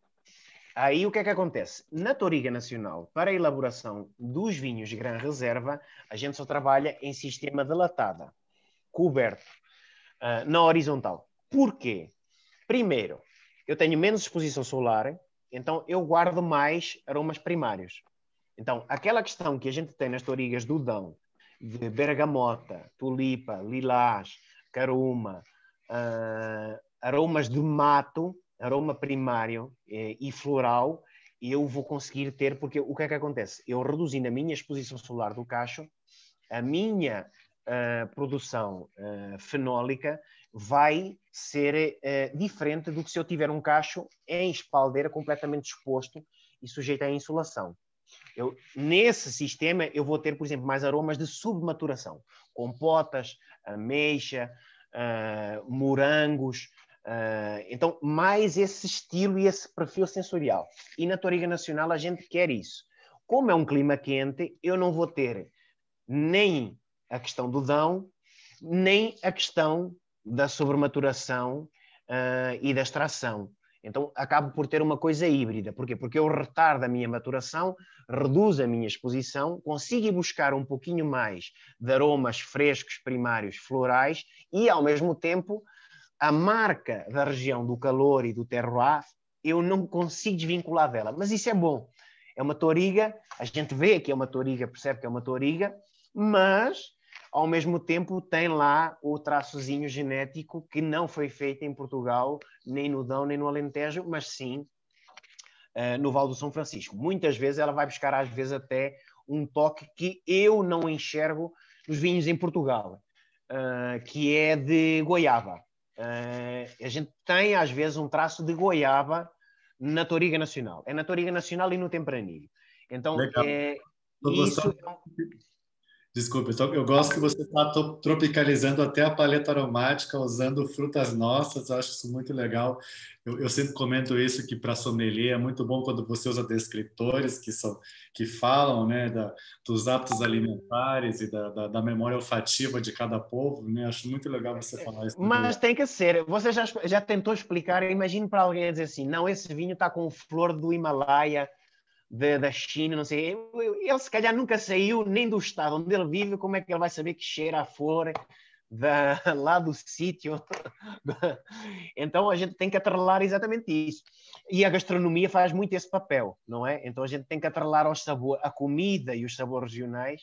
Aí o que é que acontece? Na Touriga Nacional, para a elaboração dos vinhos de Gran Reserva, a gente só trabalha em sistema de latada, coberto, na horizontal. Porquê? Primeiro, eu tenho menos exposição solar, então eu guardo mais aromas primários. Então, aquela questão que a gente tem nas tourigas do Dão, de bergamota, tulipa, lilás, caruma, aromas de mato, aroma primário e floral, eu vou conseguir ter, porque o que é que acontece? Eu reduzindo a minha exposição solar do cacho, a minha produção fenólica vai ser diferente do que se eu tiver um cacho em espaldeira completamente exposto e sujeito à insolação. Nesse sistema, eu vou ter, por exemplo, mais aromas de submaturação, compotas, ameixa, morangos, então, mais esse estilo e esse perfil sensorial. E na Touriga Nacional a gente quer isso. Como é um clima quente, eu não vou ter nem a questão do dão, nem a questão da sobrematuração e da extração. Então, acabo por ter uma coisa híbrida. Porquê? Porque eu retardo a minha maturação, reduzo a minha exposição, consigo ir buscar um pouquinho mais de aromas frescos, primários, florais, e, ao mesmo tempo, a marca da região do calor e do terroir, eu não consigo desvincular dela. Mas isso é bom. É uma touriga, a gente vê que é uma touriga, percebe que é uma touriga, mas, ao mesmo tempo, tem lá o traçozinho genético que não foi feito em Portugal, nem no Dão, nem no Alentejo, mas sim no Vale do São Francisco. Muitas vezes ela vai buscar, às vezes, até um toque que eu não enxergo nos vinhos em Portugal, que é de goiaba. A gente tem, às vezes, um traço de goiaba na Touriga Nacional. É na Touriga Nacional e no Tempranillo. Então, isso... Desculpa, eu gosto que você está tropicalizando até a paleta aromática, usando frutas nossas, eu acho isso muito legal. Eu sempre comento isso, que para sommelier é muito bom quando você usa descritores que falam, né, dos hábitos alimentares e da memória olfativa de cada povo, né? Acho muito legal você falar isso. Mas tem que ser. Você já tentou explicar, imagine para alguém dizer assim, não, esse vinho está com flor do Himalaia, da China, não sei. Ele se calhar nunca saiu nem do estado onde ele vive, como é que ele vai saber que cheira a flor lá do sítio? Então a gente tem que atrelar exatamente isso. E a gastronomia faz muito esse papel, não é? Então a gente tem que atrelar ao sabor, a comida e os sabores regionais,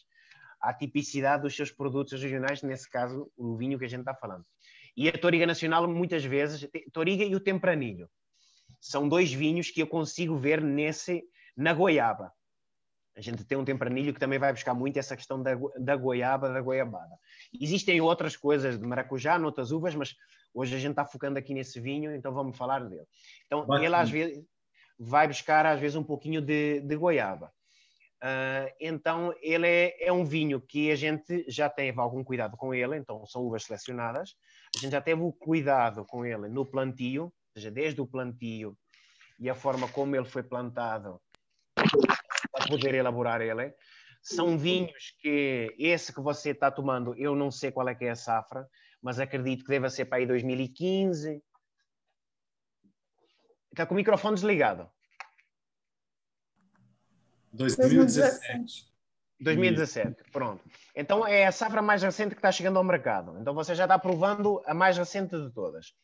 à tipicidade dos seus produtos regionais, nesse caso o vinho que a gente está falando. E a Touriga Nacional, muitas vezes, Touriga e o Tempranillo, são dois vinhos que eu consigo ver na goiaba. A gente tem um Tempranillo que também vai buscar muito essa questão da goiaba, da goiabada. Existem outras coisas de maracujá, noutras uvas, mas hoje a gente está focando aqui nesse vinho, então vamos falar dele. Então, ele às vezes vai buscar às vezes um pouquinho de goiaba. Então, ele é um vinho que a gente já teve algum cuidado com ele, então são uvas selecionadas. A gente já teve o cuidado com ele no plantio, ou seja, desde o plantio e a forma como ele foi plantado para poder elaborar ele. São vinhos que, esse que você está tomando, eu não sei qual é que é a safra, mas acredito que deva ser para aí 2015. Está com o microfone desligado. 2017, pronto. Então é a safra mais recente que está chegando ao mercado. Então você já está provando a mais recente de todas.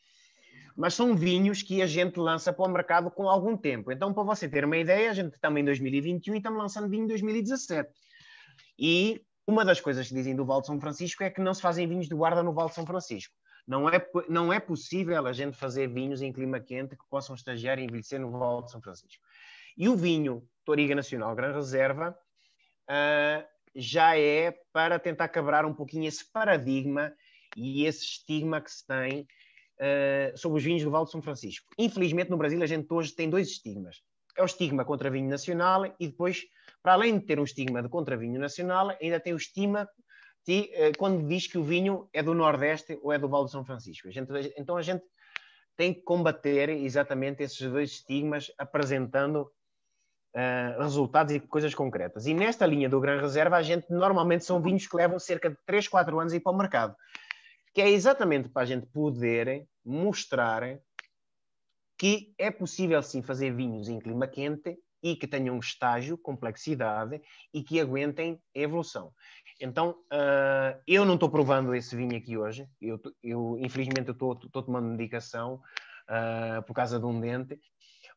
Mas são vinhos que a gente lança para o mercado com algum tempo. Então, para você ter uma ideia, a gente estamos em 2021 e estamos lançando vinho em 2017. E uma das coisas que dizem do Vale de São Francisco é que não se fazem vinhos de guarda no Vale de São Francisco. Não é possível a gente fazer vinhos em clima quente que possam estagiar e envelhecer no Vale de São Francisco. E o vinho Touriga Nacional Gran Reserva já é para tentar quebrar um pouquinho esse paradigma e esse estigma que se tem sobre os vinhos do Vale de São Francisco. Infelizmente, no Brasil, a gente hoje tem dois estigmas. É o estigma contra vinho nacional e depois, para além de ter um estigma de contra vinho nacional, ainda tem o estigma quando diz que o vinho é do Nordeste ou é do Vale de São Francisco. Então, a gente tem que combater exatamente esses dois estigmas, apresentando resultados e coisas concretas. E nesta linha do Gran Reserva, a gente normalmente são vinhos que levam cerca de 3, 4 anos a ir para o mercado. que é exatamente para a gente poder mostrar que é possível sim fazer vinhos em clima quente e que tenham um estágio, complexidade e que aguentem a evolução. Então, eu não estou provando esse vinho aqui hoje. Infelizmente, eu estou tomando medicação por causa de um dente.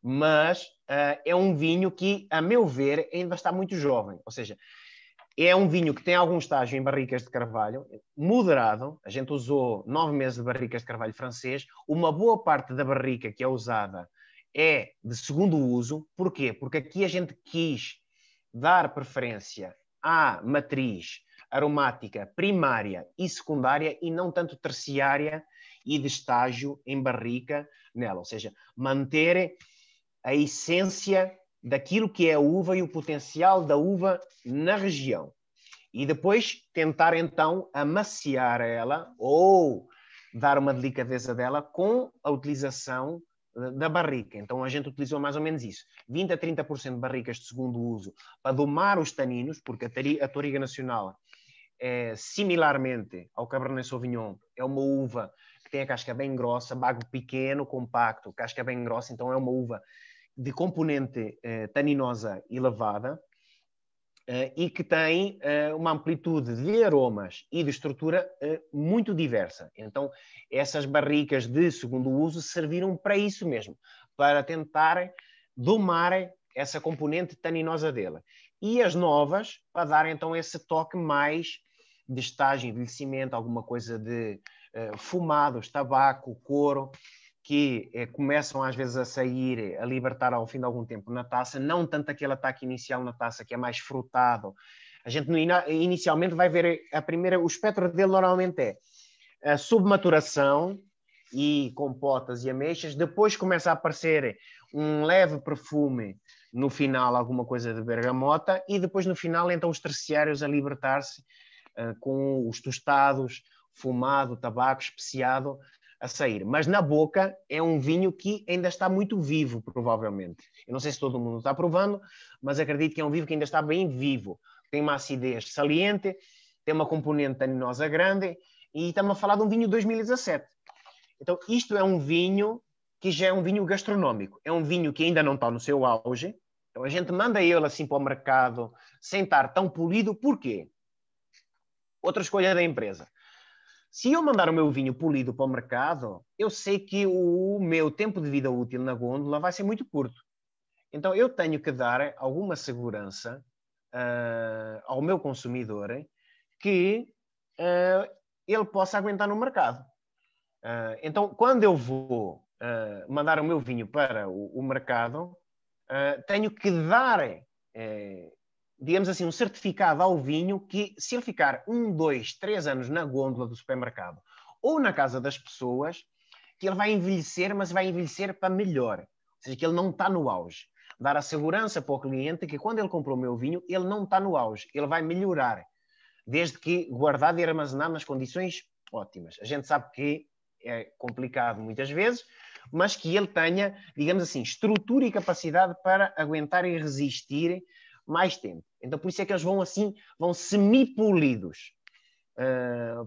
Mas é um vinho que, a meu ver, ainda está muito jovem. Ou seja, é um vinho que tem algum estágio em barricas de carvalho, moderado. A gente usou 9 meses de barricas de carvalho francês. Uma boa parte da barrica que é usada é de segundo uso. Porquê? Porque aqui a gente quis dar preferência à matriz aromática primária e secundária e não tanto terciária e de estágio em barrica nela. Ou seja, manter a essência daquilo que é a uva e o potencial da uva na região. E depois tentar, então, amaciar ela ou dar uma delicadeza dela com a utilização da barrica. Então, a gente utilizou mais ou menos isso. 20 a 30% de barricas de segundo uso para domar os taninos, porque a Touriga Nacional, similarmente ao Cabernet Sauvignon, é uma uva que tem a casca bem grossa, bago pequeno, compacto, casca bem grossa, então é uma uva de componente taninosa elevada e que tem uma amplitude de aromas e de estrutura muito diversa. Então, essas barricas de segundo uso serviram para isso mesmo, para tentar domar essa componente taninosa dela. E as novas, para dar então esse toque mais de estágio, envelhecimento, alguma coisa de fumados, tabaco, couro, que começam às vezes a sair, a libertar ao fim de algum tempo na taça, não tanto aquele ataque inicial na taça que é mais frutado. A gente inicialmente vai ver o espectro dele normalmente é a submaturação e compotas e ameixas, depois começa a aparecer um leve perfume no final, alguma coisa de bergamota, e depois no final então os terciários a libertar-se com os tostados, fumado, tabaco, especiado, a sair. Mas na boca é um vinho que ainda está muito vivo, provavelmente. Eu não sei se todo mundo está provando, mas acredito que é um vinho que ainda está bem vivo. Tem uma acidez saliente, tem uma componente taninosa grande e estamos a falar de um vinho de 2017. Então isto é um vinho que já é um vinho gastronómico. É um vinho que ainda não está no seu auge. Então a gente manda ele assim para o mercado sem estar tão polido. Porquê? Outra escolha da empresa. Se eu mandar o meu vinho polido para o mercado, eu sei que o meu tempo de vida útil na gôndola vai ser muito curto. Então, eu tenho que dar alguma segurança ao meu consumidor que ele possa aguentar no mercado. Então, quando eu vou mandar o meu vinho para o mercado, tenho que dar digamos assim, um certificado ao vinho que, se ele ficar 1, 2, 3 anos na gôndola do supermercado ou na casa das pessoas, que ele vai envelhecer, mas vai envelhecer para melhor. Ou seja, que ele não está no auge. Dar a segurança para o cliente que quando ele comprou o meu vinho, ele não está no auge. Ele vai melhorar, desde que guardado e armazenado nas condições ótimas. A gente sabe que é complicado muitas vezes, mas que ele tenha, digamos assim, estrutura e capacidade para aguentar e resistir mais tempo. Então, por isso é que eles vão assim, vão semi-polidos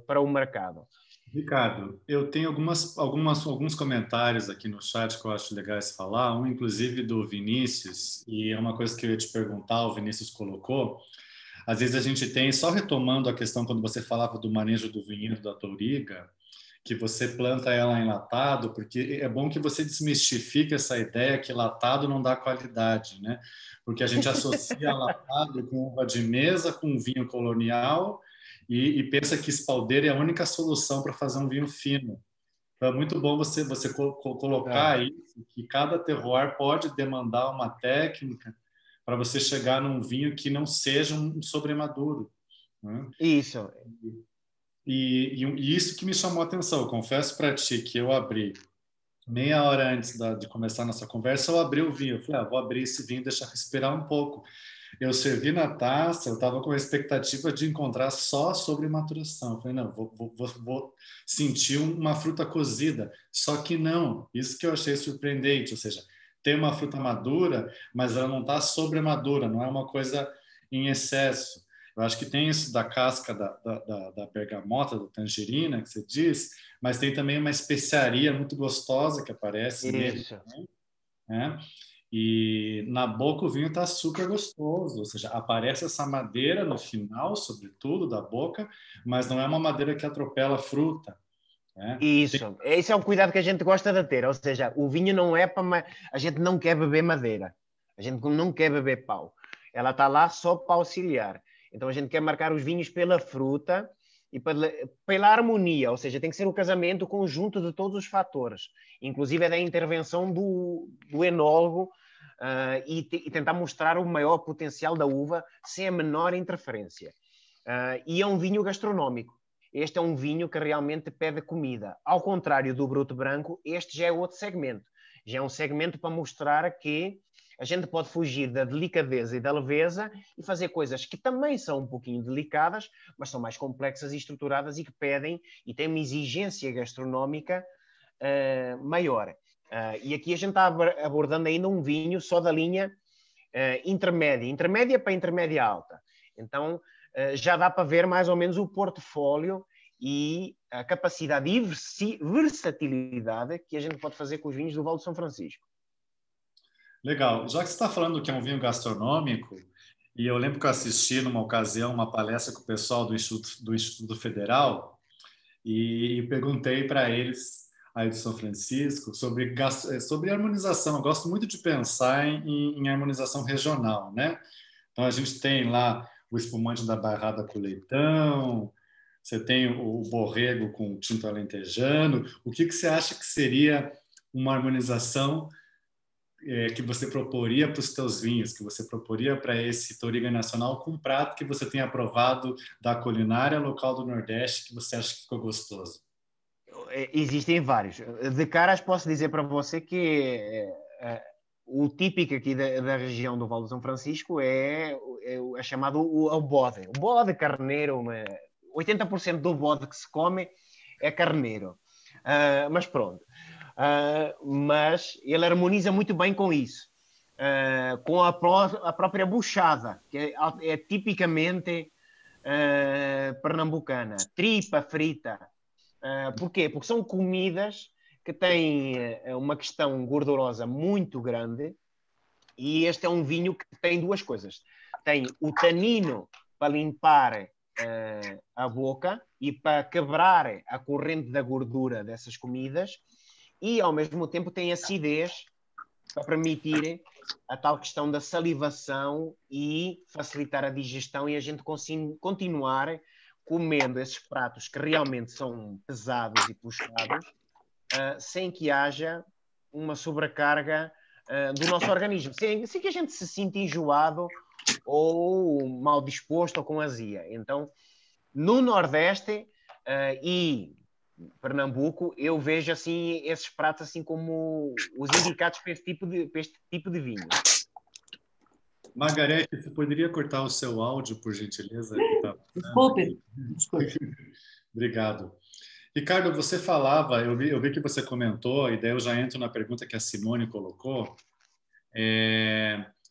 para o mercado. Ricardo, eu tenho alguns comentários aqui no chat que eu acho legais falar, um inclusive do Vinícius, e é uma coisa que eu ia te perguntar, o Vinícius colocou. Às vezes a gente tem, só retomando a questão quando você falava do manejo do vinhedo da Touriga, que você planta ela enlatado, porque é bom que você desmistifique essa ideia que latado não dá qualidade, né? Porque a gente associa latado com uva de mesa, com vinho colonial e pensa que espaldeira é a única solução para fazer um vinho fino. Então é muito bom você colocar isso, que cada terroir pode demandar uma técnica para você chegar num vinho que não seja um sobremaduro, né? Isso. E isso que me chamou a atenção. Eu confesso para ti que eu abri meia hora antes de começar a nossa conversa, eu abri o vinho. Eu falei, vou abrir esse vinho e deixar respirar um pouco. Eu servi na taça, eu estava com a expectativa de encontrar só sobre maturação. Eu falei, não, vou sentir uma fruta cozida. Só que não, isso que eu achei surpreendente. Ou seja, tem uma fruta madura, mas ela não está sobremadura, não é uma coisa em excesso. Eu acho que tem isso da casca da bergamota, da tangerina, que você diz, mas tem também uma especiaria muito gostosa que aparece nele, Isso. né? E na boca o vinho está super gostoso, ou seja, aparece essa madeira no final, sobretudo, da boca, mas não é uma madeira que atropela a fruta, né? Isso. Esse é o cuidado que a gente gosta de ter, ou seja, o vinho não é para... A gente não quer beber madeira, a gente não quer beber pau. Ela está lá só para auxiliar. Então a gente quer marcar os vinhos pela fruta e pela harmonia, ou seja, tem que ser o casamento, o conjunto de todos os fatores, inclusive é da intervenção do enólogo, e tentar mostrar o maior potencial da uva sem a menor interferência. E é um vinho gastronómico. Este é um vinho que realmente pede comida. Ao contrário do Bruto Branco, este já é outro segmento. Já é um segmento para mostrar que a gente pode fugir da delicadeza e da leveza e fazer coisas que também são um pouquinho delicadas, mas são mais complexas e estruturadas e que pedem e têm uma exigência gastronómica maior. E aqui a gente está abordando ainda um vinho só da linha intermédia para intermédia alta. Então, já dá para ver mais ou menos o portfólio e a capacidade e versatilidade que a gente pode fazer com os vinhos do Vale de São Francisco. Legal. Já que você está falando que é um vinho gastronômico, e eu lembro que eu assisti numa ocasião uma palestra com o pessoal do Instituto Federal e perguntei para eles aí de São Francisco sobre harmonização. Eu gosto muito de pensar em harmonização regional, né? Então a gente tem lá o espumante da Bairrada com leitão, você tem o borrego com tinto alentejano. O que você acha que seria uma harmonização que você proporia para os teus vinhos, que você proporia para esse Touriga Nacional com um prato que você tenha provado da culinária local do Nordeste que você acha que ficou gostoso? Existem vários. De caras posso dizer para você que o típico aqui da região do Vale de São Francisco é chamado o bode. O bode carneiro, 80% do bode que se come é carneiro. Mas pronto. Mas ele harmoniza muito bem com isso. Com a própria buchada, que é tipicamente pernambucana. Tripa frita. Porquê? Porque são comidas que têm uma questão gordurosa muito grande e este é um vinho que tem duas coisas. Tem o tanino para limpar a boca e para quebrar a corrente da gordura dessas comidas e, ao mesmo tempo, tem acidez para permitir a tal questão da salivação e facilitar a digestão e a gente continuar comendo esses pratos que realmente são pesados e puxados, sem que haja uma sobrecarga do nosso organismo, sem que a gente se sinta enjoado ou mal disposto ou com azia. Então, no Nordeste e Pernambuco, eu vejo assim esses pratos assim como os indicados para este tipo de vinho. Margarete, você poderia cortar o seu áudio, por gentileza? Desculpe. Obrigado. Ricardo, você falava, eu vi que você comentou, e daí eu já entro na pergunta que a Simone colocou,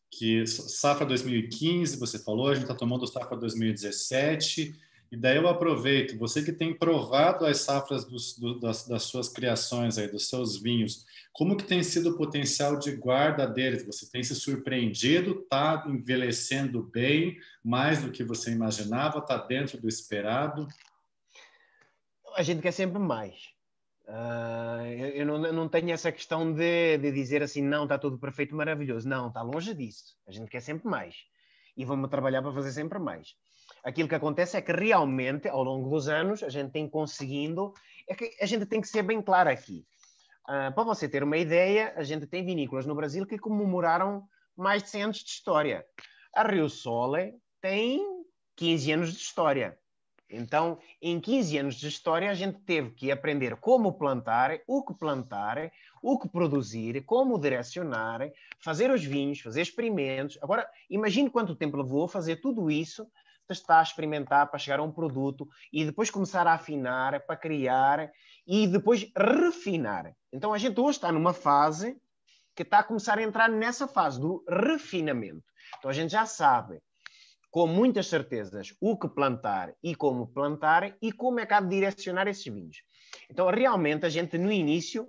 que safra 2015, você falou, a gente está tomando safra 2017, e daí eu aproveito, você que tem provado as safras das suas criações, aí, dos seus vinhos, como que tem sido o potencial de guarda deles? Você tem se surpreendido? Está envelhecendo bem, mais do que você imaginava? Está dentro do esperado? A gente quer sempre mais. Eu não tenho essa questão de dizer assim, não, está tudo perfeito, maravilhoso. Não, está longe disso. A gente quer sempre mais. E vamos trabalhar para fazer sempre mais. Aquilo que acontece é que realmente, ao longo dos anos, a gente tem conseguindo... É que a gente tem que ser bem claro aqui. Para você ter uma ideia, a gente tem vinícolas no Brasil que comemoraram mais de 100 anos de história. A Rio Sole tem 15 anos de história. Então, em 15 anos de história, a gente teve que aprender como plantar, o que produzir, como direcionar, fazer os vinhos, fazer experimentos. Agora, imagine quanto tempo levou fazer tudo isso, testar, experimentar, para chegar a um produto e depois começar a afinar, para criar e depois refinar. Então, a gente hoje está numa fase que está a começar a entrar nessa fase do refinamento. Então, a gente já sabe com muitas certezas o que plantar e como é que há de direcionar esses vinhos. Então, realmente, a gente, no início,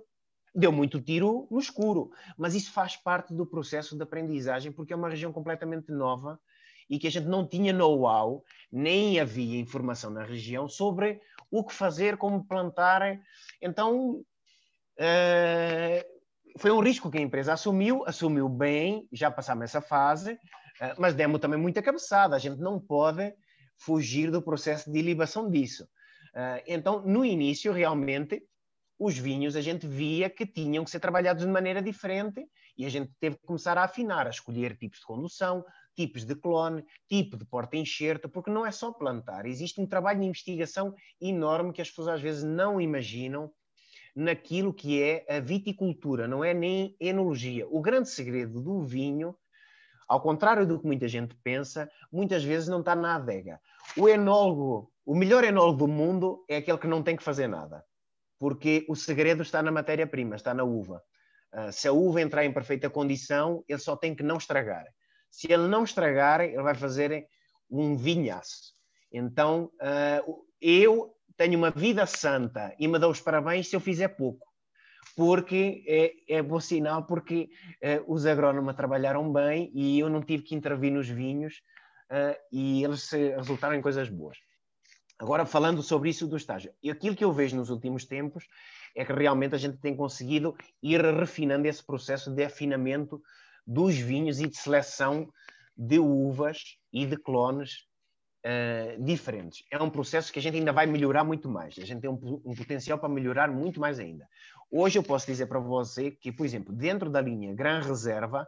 deu muito tiro no escuro, mas isso faz parte do processo de aprendizagem, porque é uma região completamente nova e que a gente não tinha know-how, nem havia informação na região sobre o que fazer, como plantar. Então, foi um risco que a empresa assumiu bem, já passámos essa fase, mas demos também muita cabeçada. A gente não pode fugir do processo de ilibação disso. Então, no início, realmente, os vinhos a gente via que tinham que ser trabalhados de maneira diferente e a gente teve que começar a afinar, a escolher tipos de condução, tipos de clone, tipo de porta-enxerto, porque não é só plantar. Existe um trabalho de investigação enorme que as pessoas às vezes não imaginam naquilo que é a viticultura, não é nem enologia. O grande segredo do vinho, ao contrário do que muita gente pensa, muitas vezes não está na adega. O enólogo, o melhor enólogo do mundo é aquele que não tem que fazer nada, porque o segredo está na matéria-prima, está na uva. Se a uva entrar em perfeita condição, ele só tem que não estragar. Se ele não estragar, ele vai fazer um vinhaço. Então, eu tenho uma vida santa e me dou os parabéns se eu fizer pouco, porque é bom sinal, porque os agrónomos trabalharam bem e eu não tive que intervir nos vinhos e eles resultaram em coisas boas. Agora, falando sobre isso do estágio, e aquilo que eu vejo nos últimos tempos é que realmente a gente tem conseguido ir refinando esse processo de afinamento dos vinhos e de seleção de uvas e de clones diferentes. É um processo que a gente ainda vai melhorar muito mais. A gente tem um potencial para melhorar muito mais ainda. Hoje eu posso dizer para você que, por exemplo, dentro da linha Gran Reserva,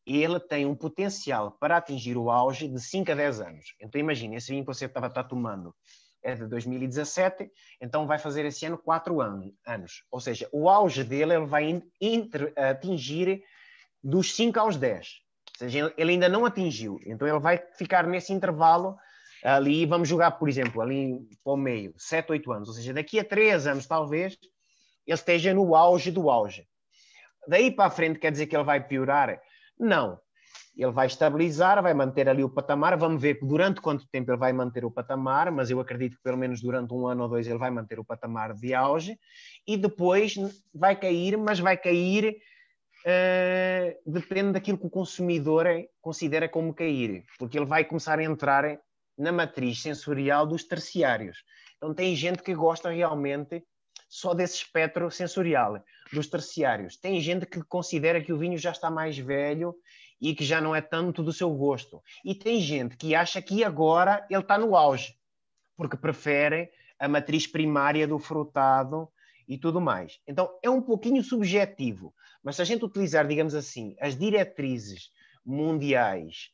ele tem um potencial para atingir o auge de 5 a 10 anos. Então imagine, esse vinho que você estava tomando é de 2017, então vai fazer esse ano 4 anos. Ou seja, o auge dele ele vai atingir dos 5 aos 10. Ou seja, ele ainda não atingiu. Então ele vai ficar nesse intervalo ali, vamos jogar, por exemplo, ali para o meio, 7, 8 anos. Ou seja, daqui a 3 anos, talvez, ele esteja no auge do auge. Daí para a frente quer dizer que ele vai piorar? Não. Ele vai estabilizar, vai manter ali o patamar. Vamos ver durante quanto tempo ele vai manter o patamar, mas eu acredito que pelo menos durante 1 ano ou 2 ele vai manter o patamar de auge. E depois vai cair, mas vai cair... depende daquilo que o consumidor considera como cair, porque ele vai começar a entrar na matriz sensorial dos terciários. Então tem gente que gosta realmente só desse espectro sensorial dos terciários. Tem gente que considera que o vinho já está mais velho e que já não é tanto do seu gosto. E tem gente que acha que agora ele está no auge, porque prefere a matriz primária do frutado e tudo mais. Então é um pouquinho subjetivo, mas se a gente utilizar, digamos assim, as diretrizes mundiais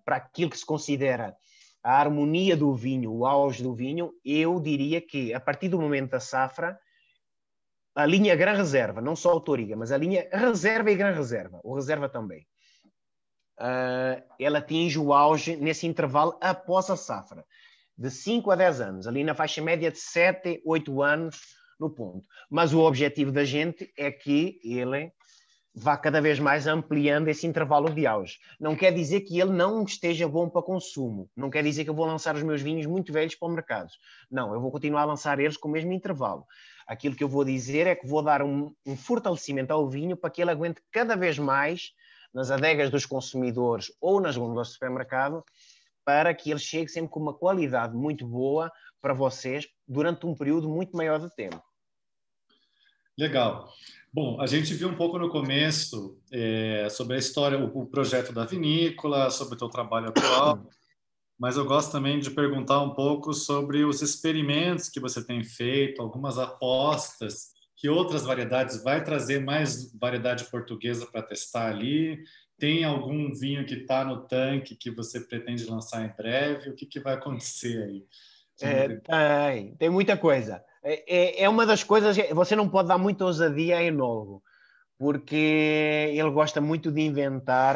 para aquilo que se considera a harmonia do vinho, o auge do vinho, eu diria que a partir do momento da safra, a linha Gran Reserva, não só o Touriga, mas a linha Reserva e Gran Reserva, o Reserva também, ela atinge o auge nesse intervalo após a safra, de 5 a 10 anos, ali na faixa média de 7, 8 anos no ponto. Mas o objetivo da gente é que ele vá cada vez mais ampliando esse intervalo de auge. Não quer dizer que ele não esteja bom para consumo. Não quer dizer que eu vou lançar os meus vinhos muito velhos para o mercado. Não, eu vou continuar a lançar eles com o mesmo intervalo. Aquilo que eu vou dizer é que vou dar um fortalecimento ao vinho para que ele aguente cada vez mais nas adegas dos consumidores ou nas gôndolas do supermercado, para que ele chegue sempre com uma qualidade muito boa para vocês durante um período muito maior de tempo. Legal. Bom, a gente viu um pouco no começo sobre a história, o projeto da vinícola, sobre o teu trabalho atual, mas eu gosto também de perguntar um pouco sobre os experimentos que você tem feito, algumas apostas, que outras variedades, vai trazer mais variedade portuguesa para testar ali? Tem algum vinho que está no tanque que você pretende lançar em breve? O que vai acontecer aí? Tem muita coisa. É uma das coisas, você não pode dar muita ousadia a enólogo, porque ele gosta muito de inventar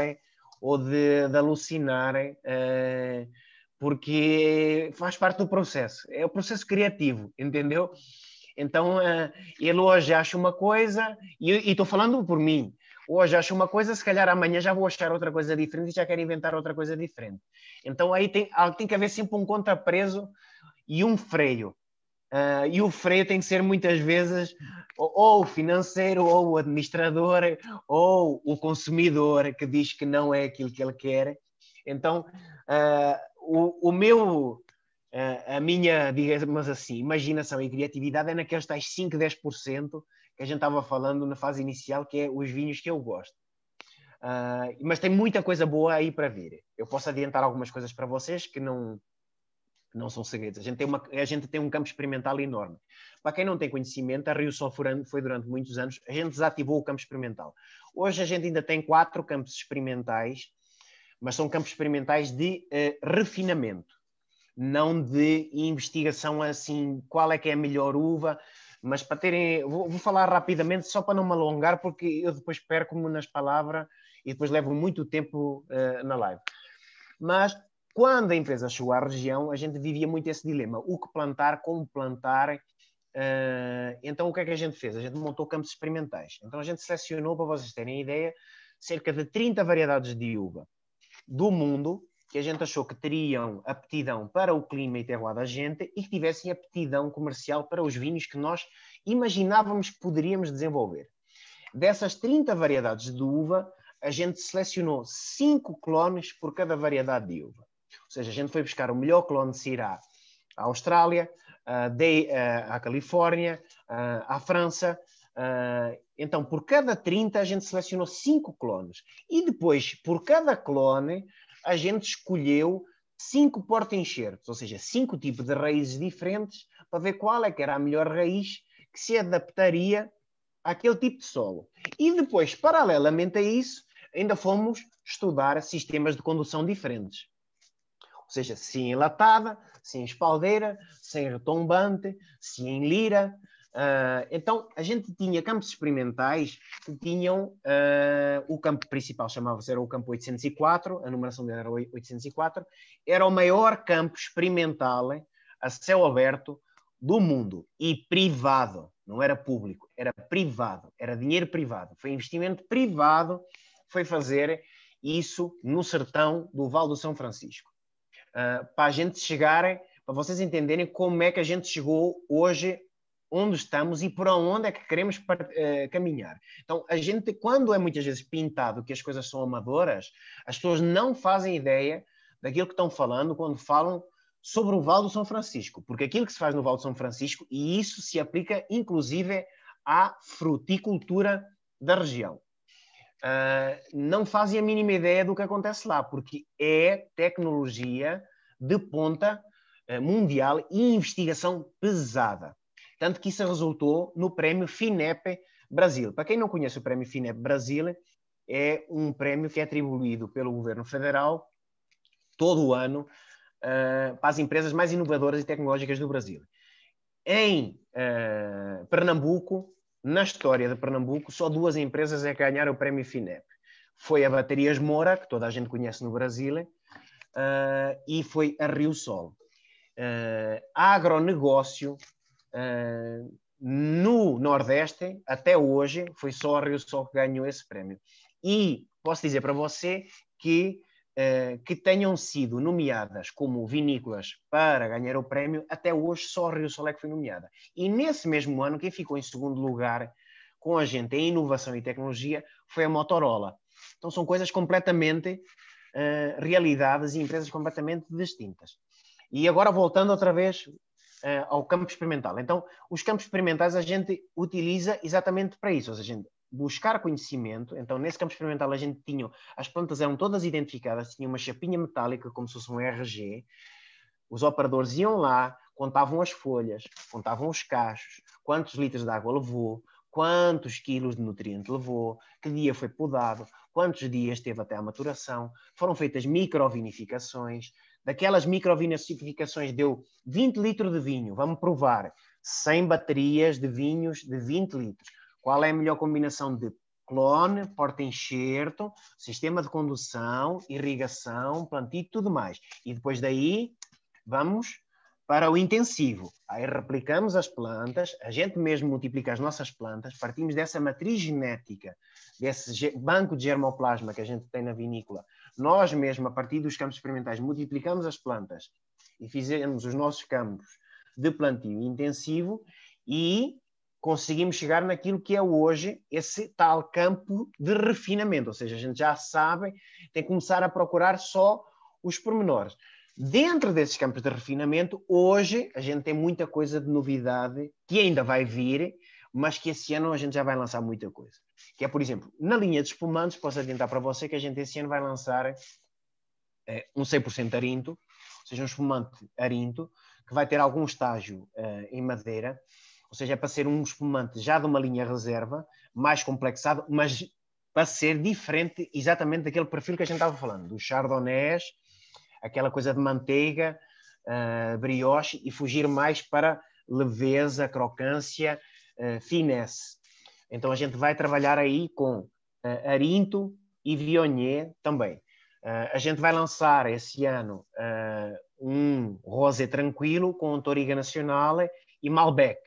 ou de alucinar, porque faz parte do processo. É o processo criativo, entendeu? Então, ele hoje acha uma coisa, e estou falando por mim, Hoje acho uma coisa, se calhar amanhã já vou achar outra coisa diferente e já quero inventar outra coisa diferente. Então aí tem que haver sempre um contrapeso e um freio. E o freio tem que ser muitas vezes ou o financeiro, ou o administrador, ou o consumidor que diz que não é aquilo que ele quer. Então, a minha, digamos assim, imaginação e criatividade é naqueles tais 5, 10% que a gente estava falando na fase inicial, que é os vinhos que eu gosto. Mas tem muita coisa boa aí para vir. Eu posso adiantar algumas coisas para vocês que não são segredos. A gente tem um campo experimental enorme. Para quem não tem conhecimento, a Rio Sol foi durante muitos anos, a gente desativou o campo experimental. Hoje a gente ainda tem 4 campos experimentais, mas são campos experimentais de refinamento, não de investigação assim, qual é que é a melhor uva, mas para terem... Vou falar rapidamente, só para não me alongar, porque eu depois perco-me nas palavras e depois levo muito tempo na live. Mas quando a empresa chegou à região, a gente vivia muito esse dilema. O que plantar, como plantar. Então, o que é que a gente fez? A gente montou campos experimentais. Então, a gente selecionou, para vocês terem ideia, cerca de 30 variedades de uva do mundo que a gente achou que teriam aptidão para o clima e terroir da gente e que tivessem aptidão comercial para os vinhos que nós imaginávamos que poderíamos desenvolver. Dessas 30 variedades de uva, a gente selecionou 5 clones por cada variedade de uva. Ou seja, a gente foi buscar o melhor clone de Syrah à Austrália, à Califórnia, à França. Então, por cada 30, a gente selecionou 5 clones. E depois, por cada clone, a gente escolheu 5 porta-enxertos, ou seja, 5 tipos de raízes diferentes, para ver qual é que era a melhor raiz que se adaptaria àquele tipo de solo. E depois, paralelamente a isso, ainda fomos estudar sistemas de condução diferentes. Ou seja, se em latada, se em espaldeira, se em retombante, se em lira. Então, a gente tinha campos experimentais que tinham o campo principal, era o campo 804, a numeração dele era 804, era o maior campo experimental a céu aberto do mundo e privado, não era público, era privado, era dinheiro privado, foi investimento privado, foi fazer isso no sertão do Vale do São Francisco. Para a gente chegar, para vocês entenderem como é que a gente chegou hoje onde estamos e para onde é que queremos caminhar. Então, a gente, quando é muitas vezes pintado que as coisas são amadoras, as pessoas não fazem ideia daquilo que estão falando quando falam sobre o Vale do São Francisco, porque aquilo que se faz no Vale do São Francisco, e isso se aplica inclusive à fruticultura da região. Não fazem a mínima ideia do que acontece lá, porque é tecnologia de ponta mundial e investigação pesada. Tanto que isso resultou no prémio FINEP Brasil. Para quem não conhece o prémio FINEP Brasil, é um prémio que é atribuído pelo governo federal todo o ano para as empresas mais inovadoras e tecnológicas do Brasil. Em Pernambuco, na história de Pernambuco, só 2 empresas é que ganharam o prémio FINEP. Foi a Baterias Moura, que toda a gente conhece no Brasil, e foi a Rio Sol. Agronegócio, no Nordeste, até hoje, foi só a Rio Sol que ganhou esse prémio. E posso dizer para você que tenham sido nomeadas como vinícolas para ganhar o prémio, até hoje só a Rio Sol é que foi nomeada. E nesse mesmo ano, quem ficou em segundo lugar com a gente em inovação e tecnologia foi a Motorola. Então são coisas completamente realidades e empresas completamente distintas. E agora voltando outra vez ao campo experimental. Então, os campos experimentais a gente utiliza exatamente para isso, ou seja, a gente buscar conhecimento. Então, nesse campo experimental a gente tinha, as plantas eram todas identificadas, tinha uma chapinha metálica como se fosse um RG, os operadores iam lá, contavam as folhas, contavam os cachos, quantos litros de água levou, quantos quilos de nutriente levou, que dia foi podado, quantos dias teve até a maturação, foram feitas microvinificações, daquelas microvinificações deu 20 litros de vinho, vamos provar, 100 baterias de vinhos de 20 litros. Qual é a melhor combinação de clone, porta-enxerto, sistema de condução, irrigação, plantio e tudo mais. E depois daí vamos para o intensivo. Aí replicamos as plantas, a gente mesmo multiplica as nossas plantas, partimos dessa matriz genética, desse banco de germoplasma que a gente tem na vinícola. Nós mesmo, a partir dos campos experimentais, multiplicamos as plantas e fizemos os nossos campos de plantio intensivo e conseguimos chegar naquilo que é hoje esse tal campo de refinamento. Ou seja, a gente já sabe, tem que começar a procurar só os pormenores. Dentro desses campos de refinamento, hoje a gente tem muita coisa de novidade que ainda vai vir, mas que esse ano a gente já vai lançar muita coisa. Que é, por exemplo, na linha de espumantes, posso adiantar para você que a gente esse ano vai lançar um 100% arinto, ou seja, um espumante arinto, que vai ter algum estágio em madeira, ou seja, é para ser um espumante já de uma linha reserva, mais complexado, mas para ser diferente exatamente daquele perfil que a gente estava falando, dos chardonnays, aquela coisa de manteiga, brioche, e fugir mais para leveza, crocância, finesse. Então a gente vai trabalhar aí com arinto e viognier também. A gente vai lançar esse ano um rosé tranquilo com um Touriga Nacional e Malbec,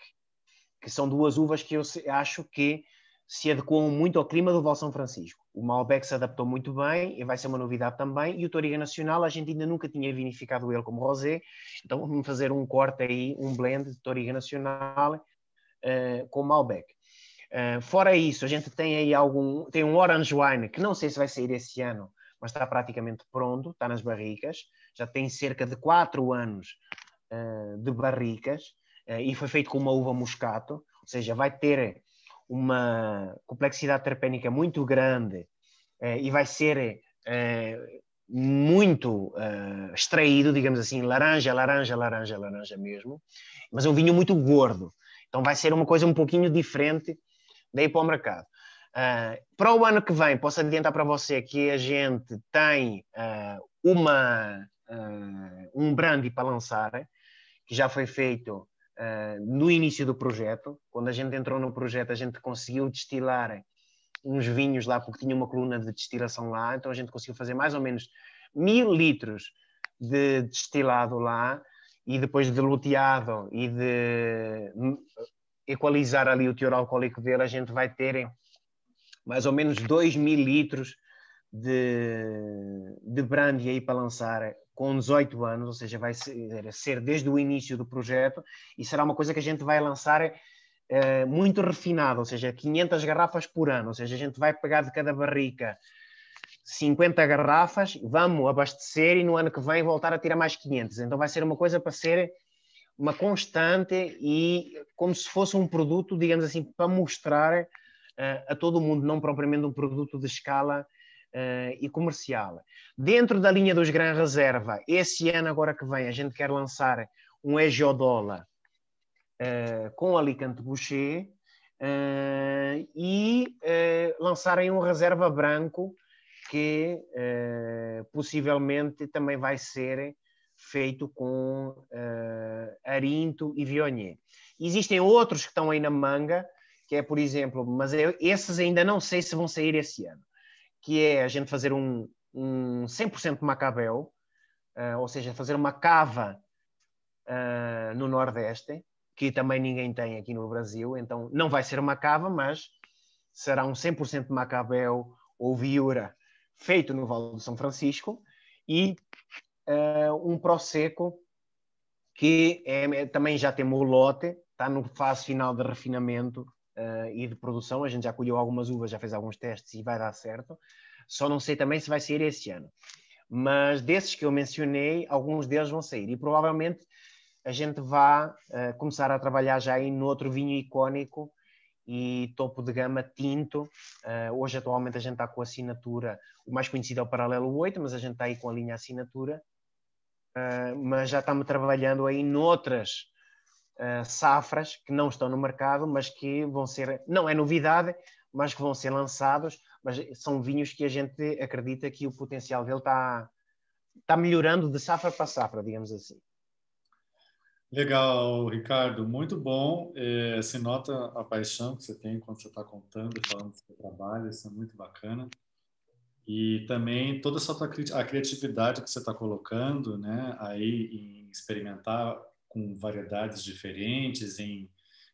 que são duas uvas que eu acho que se adequam muito ao clima do Val São Francisco. O Malbec se adaptou muito bem e vai ser uma novidade também. E o Touriga Nacional, a gente ainda nunca tinha vinificado ele como rosé, então vamos fazer um corte aí, um blend de Touriga Nacional com Malbec. Fora isso, a gente tem aí tem um Orange Wine, que não sei se vai sair esse ano, mas está praticamente pronto, está nas barricas, já tem cerca de 4 anos de barricas, e foi feito com uma uva moscato, ou seja, vai ter uma complexidade terpénica muito grande e vai ser muito extraído, digamos assim, laranja mesmo, mas é um vinho muito gordo, então vai ser uma coisa um pouquinho diferente daí para o mercado. Para o ano que vem, posso adiantar para você que a gente tem um brandy para lançar, que já foi feito no início do projeto. Quando a gente entrou no projeto, a gente conseguiu destilar uns vinhos lá, porque tinha uma coluna de destilação lá, então a gente conseguiu fazer mais ou menos 1000 litros de destilado lá, e depois de luteado e de equalizar ali o teor alcoólico dele, a gente vai ter mais ou menos 2000 litros de brandy aí para lançar com 18 anos, ou seja, vai ser desde o início do projeto, e será uma coisa que a gente vai lançar muito refinada, ou seja, 500 garrafas por ano, ou seja, a gente vai pegar de cada barrica 50 garrafas, vamos abastecer e no ano que vem voltar a tirar mais 500. Então vai ser uma coisa para ser uma constante e como se fosse um produto, digamos assim, para mostrar a todo mundo, não propriamente um produto de escala e comercial. Dentro da linha dos Gran Reserva, esse ano agora que vem, a gente quer lançar um Egiodola com Alicante Boucher e lançarem um Reserva Branco que possivelmente também vai ser feito com arinto e viognier. Existem outros que estão aí na manga, que é, por exemplo, mas esses ainda não sei se vão sair esse ano, que é a gente fazer um 100% Macabeu, ou seja, fazer uma cava no Nordeste, que também ninguém tem aqui no Brasil, então não vai ser uma cava, mas será um 100% Macabeu ou Viura feito no Vale do São Francisco, e um Prosecco que também já temos o lote, está no fase final de refinamento e de produção. A gente já colheu algumas uvas, já fez alguns testes e vai dar certo. Só não sei também se vai sair esse ano. Mas desses que eu mencionei, alguns deles vão sair. E provavelmente a gente vai começar a trabalhar já aí no outro vinho icónico e topo de gama tinto. Hoje, atualmente, a gente está com a assinatura, o mais conhecido é o Paralelo 8, mas a gente está aí com a linha assinatura. Mas já estamos trabalhando aí noutras safras que não estão no mercado, mas que vão ser, não é novidade, mas que vão ser lançados, mas são vinhos que a gente acredita que o potencial dele está melhorando de safra para safra, digamos assim. Legal, Ricardo, muito bom. Se nota a paixão que você tem quando você está contando e falando do seu trabalho, isso é muito bacana. E também toda a criatividade que você está colocando, né, aí em experimentar com variedades diferentes,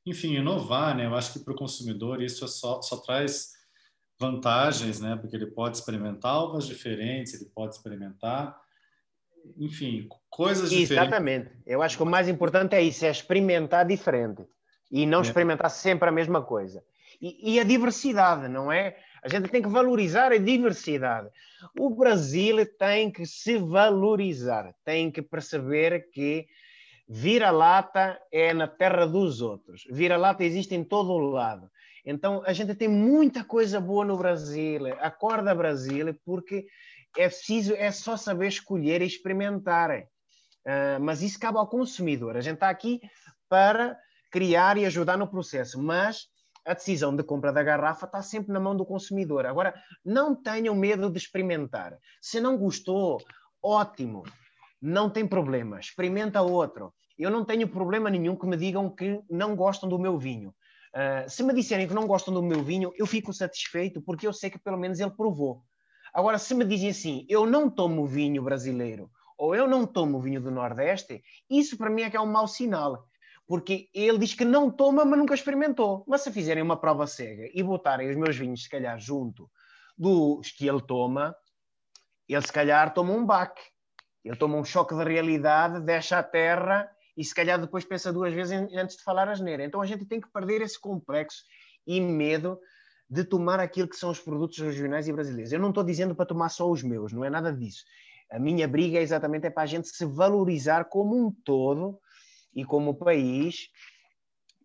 enfim, inovar, né? Eu acho que para o consumidor isso só traz vantagens, né? Porque ele pode experimentar uvas diferentes, ele pode experimentar, enfim, coisas diferentes. Exatamente. Eu acho que o mais importante é isso, é experimentar diferente e não É. experimentar sempre a mesma coisa. E a diversidade, não é? A gente tem que valorizar a diversidade. O Brasil tem que se valorizar, tem que perceber que vira-lata é na terra dos outros. Vira-lata existe em todo o lado. Então, a gente tem muita coisa boa no Brasil. Acorda Brasil, porque é preciso, é só saber escolher e experimentar. Mas isso cabe ao consumidor. A gente está aqui para criar e ajudar no processo, mas a decisão de compra da garrafa está sempre na mão do consumidor. Agora, não tenham medo de experimentar. Se não gostou, ótimo. Não tem problema, experimenta outro. Eu não tenho problema nenhum que me digam que não gostam do meu vinho. Se me disserem que não gostam do meu vinho, eu fico satisfeito, porque eu sei que pelo menos ele provou. Agora, se me dizem assim, eu não tomo vinho brasileiro, ou eu não tomo vinho do Nordeste, isso para mim é que é um mau sinal. Porque ele diz que não toma, mas nunca experimentou. Mas se fizerem uma prova cega e botarem os meus vinhos, se calhar, junto dos que ele toma, ele se calhar toma um baque. Ele toma um choque de realidade, deixa a terra e se calhar depois pensa duas vezes antes de falar asneira. Então a gente tem que perder esse complexo e medo de tomar aquilo que são os produtos regionais e brasileiros. Eu não estou dizendo para tomar só os meus, não é nada disso. A minha briga é exatamente para a gente se valorizar como um todo e como país,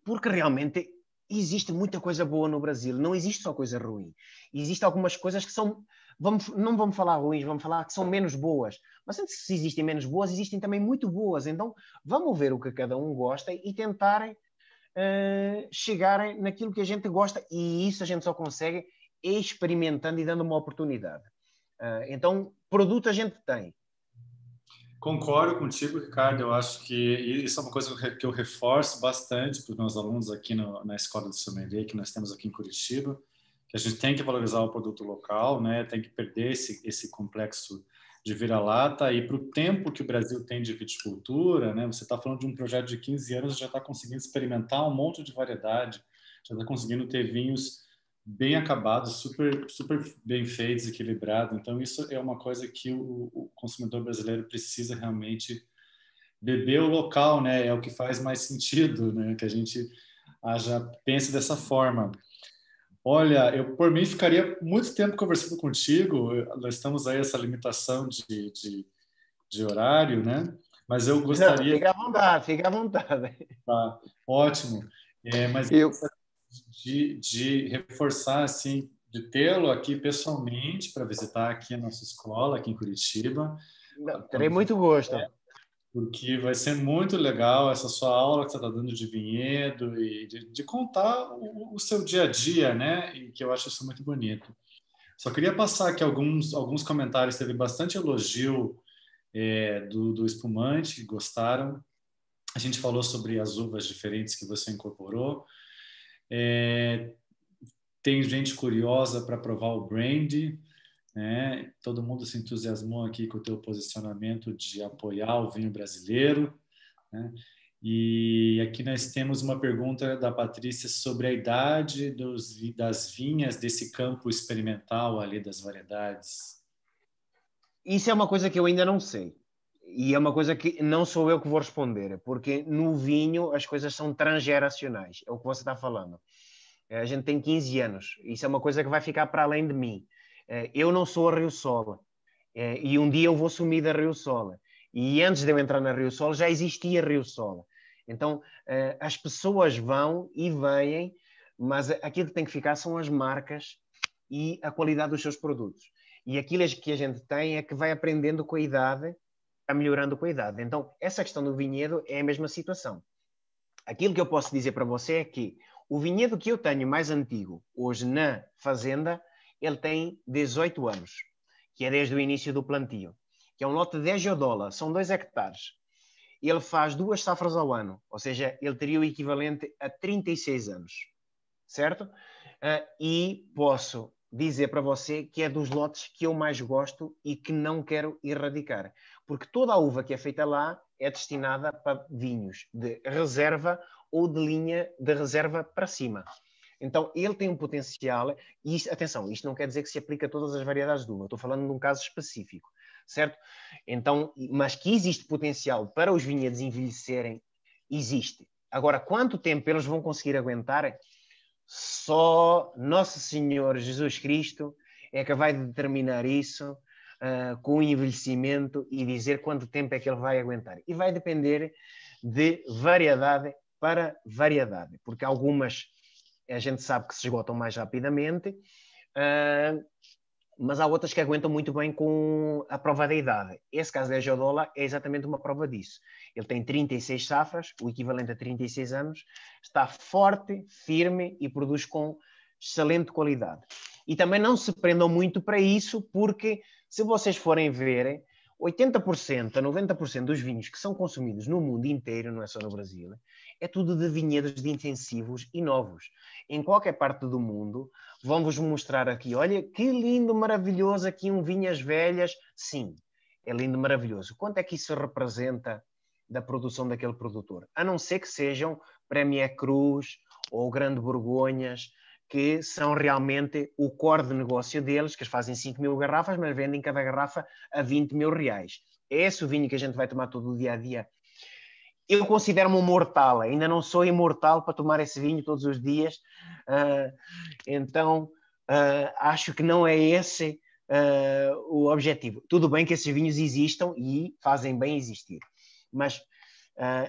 porque realmente existe muita coisa boa no Brasil, não existe só coisa ruim. Existem algumas coisas que são, não vamos falar ruins, vamos falar que são menos boas. Mas antes, se existem menos boas, existem também muito boas. Então, vamos ver o que cada um gosta e tentarem chegarem naquilo que a gente gosta. E isso a gente só consegue experimentando e dando uma oportunidade. Então, produto a gente tem. Concordo contigo, Ricardo. Eu acho que isso é uma coisa que eu reforço bastante para os meus alunos aqui na Escola de Sommelier, que nós temos aqui em Curitiba, que a gente tem que valorizar o produto local, né? Tem que perder esse complexo de vira-lata e para o tempo que o Brasil tem de viticultura, né? Você está falando de um projeto de 15 anos, já está conseguindo experimentar um monte de variedade, já está conseguindo ter vinhos bem acabados, super bem feitos, equilibrados. Então, isso é uma coisa que o consumidor brasileiro precisa realmente beber o local, né? É o que faz mais sentido, né? Que a gente pense dessa forma. Olha, eu por mim ficaria muito tempo conversando contigo. Nós estamos aí essa limitação de horário, né? Mas eu gostaria... Não, fica à vontade, fica à vontade. Tá, ótimo. Mas de reforçar, assim, de tê-lo aqui pessoalmente para visitar aqui a nossa escola, aqui em Curitiba. Terei muito gosto. Porque vai ser muito legal essa sua aula que você está dando de vinhedo e de contar o seu dia a dia, né? E que eu acho isso muito bonito. Só queria passar aqui alguns comentários. Teve bastante elogio do espumante, gostaram. A gente falou sobre as uvas diferentes que você incorporou. Tem gente curiosa para provar o brandy, né? Todo mundo se entusiasmou aqui com o teu posicionamento de apoiar o vinho brasileiro, né? E aqui nós temos uma pergunta da Patrícia sobre a idade das vinhas desse campo experimental ali das variedades. Isso é uma coisa que eu ainda não sei. E é uma coisa que não sou eu que vou responder, porque no vinho as coisas são transgeracionais, é o que você está falando. A gente tem 15 anos, isso é uma coisa que vai ficar para além de mim. Eu não sou a Rio Sol, e um dia eu vou sumir da Rio Sol. E antes de eu entrar na Rio Sol já existia Rio Sol. Então as pessoas vão e vêm, mas aquilo que tem que ficar são as marcas e a qualidade dos seus produtos. E aquilo que a gente tem é que vai aprendendo com a idade, está melhorando com a idade. Então, essa questão do vinhedo é a mesma situação. Aquilo que eu posso dizer para você é que o vinhedo que eu tenho mais antigo, hoje na fazenda, ele tem 18 anos, que é desde o início do plantio, que é um lote de 10 geodola, são 2 hectares. Ele faz 2 safras ao ano, ou seja, ele teria o equivalente a 36 anos, certo? E posso dizer para você que é dos lotes que eu mais gosto e que não quero erradicar. porque toda a uva que é feita lá é destinada para vinhos de reserva ou de linha de reserva para cima. Então, ele tem um potencial, e isto, atenção, isto não quer dizer que se aplica a todas as variedades de uva, estou falando de um caso específico, certo? Então, mas que existe potencial para os vinhedos envelhecerem, existe. Agora, quanto tempo eles vão conseguir aguentar? Só Nosso Senhor Jesus Cristo é que vai determinar isso com o envelhecimento e dizer quanto tempo é que ele vai aguentar. E vai depender de variedade para variedade, porque algumas a gente sabe que se esgotam mais rapidamente, mas há outras que aguentam muito bem com a prova da idade. Esse caso da Giodola é exatamente uma prova disso. Ele tem 36 safras, o equivalente a 36 anos, está forte, firme e produz com excelente qualidade. E também não se prendam muito para isso, porque se vocês forem ver, 80% a 90% dos vinhos que são consumidos no mundo inteiro, não é só no Brasil, é tudo de vinhedos de intensivos e novos. Em qualquer parte do mundo, vão-vos mostrar aqui, olha que lindo, maravilhoso, aqui um Vinhas Velhas. Sim, é lindo, maravilhoso. Quanto é que isso representa da produção daquele produtor? A não ser que sejam Premier Cruz ou Grande Borgonhas, que são realmente o core de negócio deles, que eles fazem 5 mil garrafas, mas vendem cada garrafa a 20 mil reais. É esse o vinho que a gente vai tomar todo o dia a dia. Eu considero-me um mortal, ainda não sou imortal para tomar esse vinho todos os dias, então acho que não é esse o objetivo. Tudo bem que esses vinhos existam e fazem bem existir, mas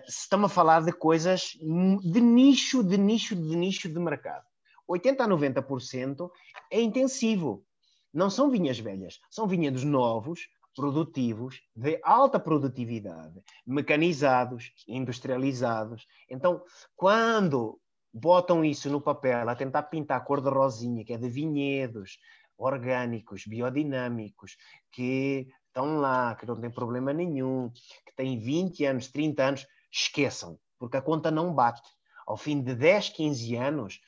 se estamos a falar de coisas de nicho de mercado. 80% a 90% é intensivo. Não são vinhas velhas, são vinhedos novos, produtivos, de alta produtividade, mecanizados, industrializados. Então, quando botam isso no papel, a tentar pintar a cor de rosinha, que é de vinhedos orgânicos, biodinâmicos, que estão lá, que não tem problema nenhum, que têm 20 anos, 30 anos, esqueçam, porque a conta não bate. Ao fim de 10, 15 anos,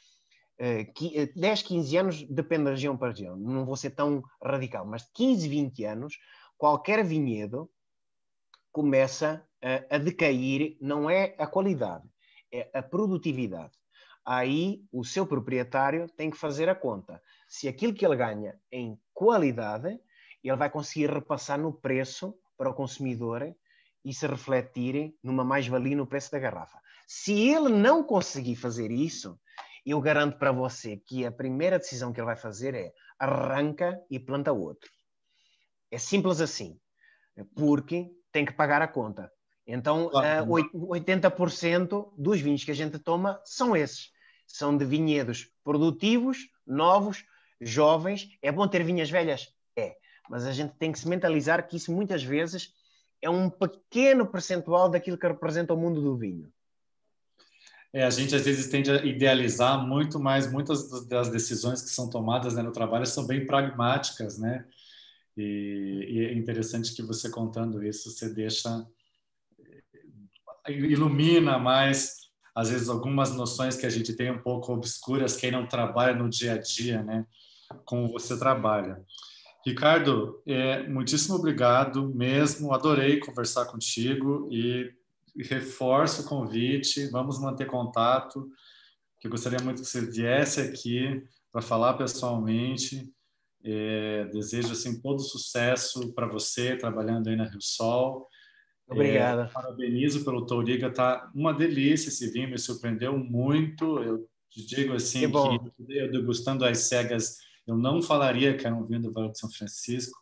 10, 15 anos, depende da região para região, não vou ser tão radical, mas de 15, 20 anos, qualquer vinhedo começa a decair, não é a qualidade, é a produtividade. Aí o seu proprietário tem que fazer a conta. Se aquilo que ele ganha em qualidade, ele vai conseguir repassar no preço para o consumidor e se refletir numa mais-valia no preço da garrafa. Se ele não conseguir fazer isso, eu garanto para você que a primeira decisão que ele vai fazer é arranca e planta outro. É simples assim, porque tem que pagar a conta. Então, 80% dos vinhos que a gente toma são esses. São de vinhedos produtivos, novos, jovens. É bom ter vinhas velhas? É. Mas a gente tem que se mentalizar que isso muitas vezes é um pequeno percentual daquilo que representa o mundo do vinho. A gente às vezes tende a idealizar muito mais, muitas das decisões que são tomadas, né, no trabalho são bem pragmáticas, né? E é interessante que você contando isso, você ilumina mais, às vezes, algumas noções que a gente tem um pouco obscuras, quem não trabalha no dia a dia, né? Como você trabalha. Ricardo, muitíssimo obrigado mesmo, adorei conversar contigo e reforço o convite, vamos manter contato, que eu gostaria muito que você viesse aqui para falar pessoalmente. Desejo assim todo sucesso para você trabalhando aí na Rio Sol. Obrigado. Parabenizo pelo Touriga, tá uma delícia esse vinho, me surpreendeu muito. Eu te digo assim que eu degustando as cegas, eu não falaria que era um vinho do Vale de São Francisco.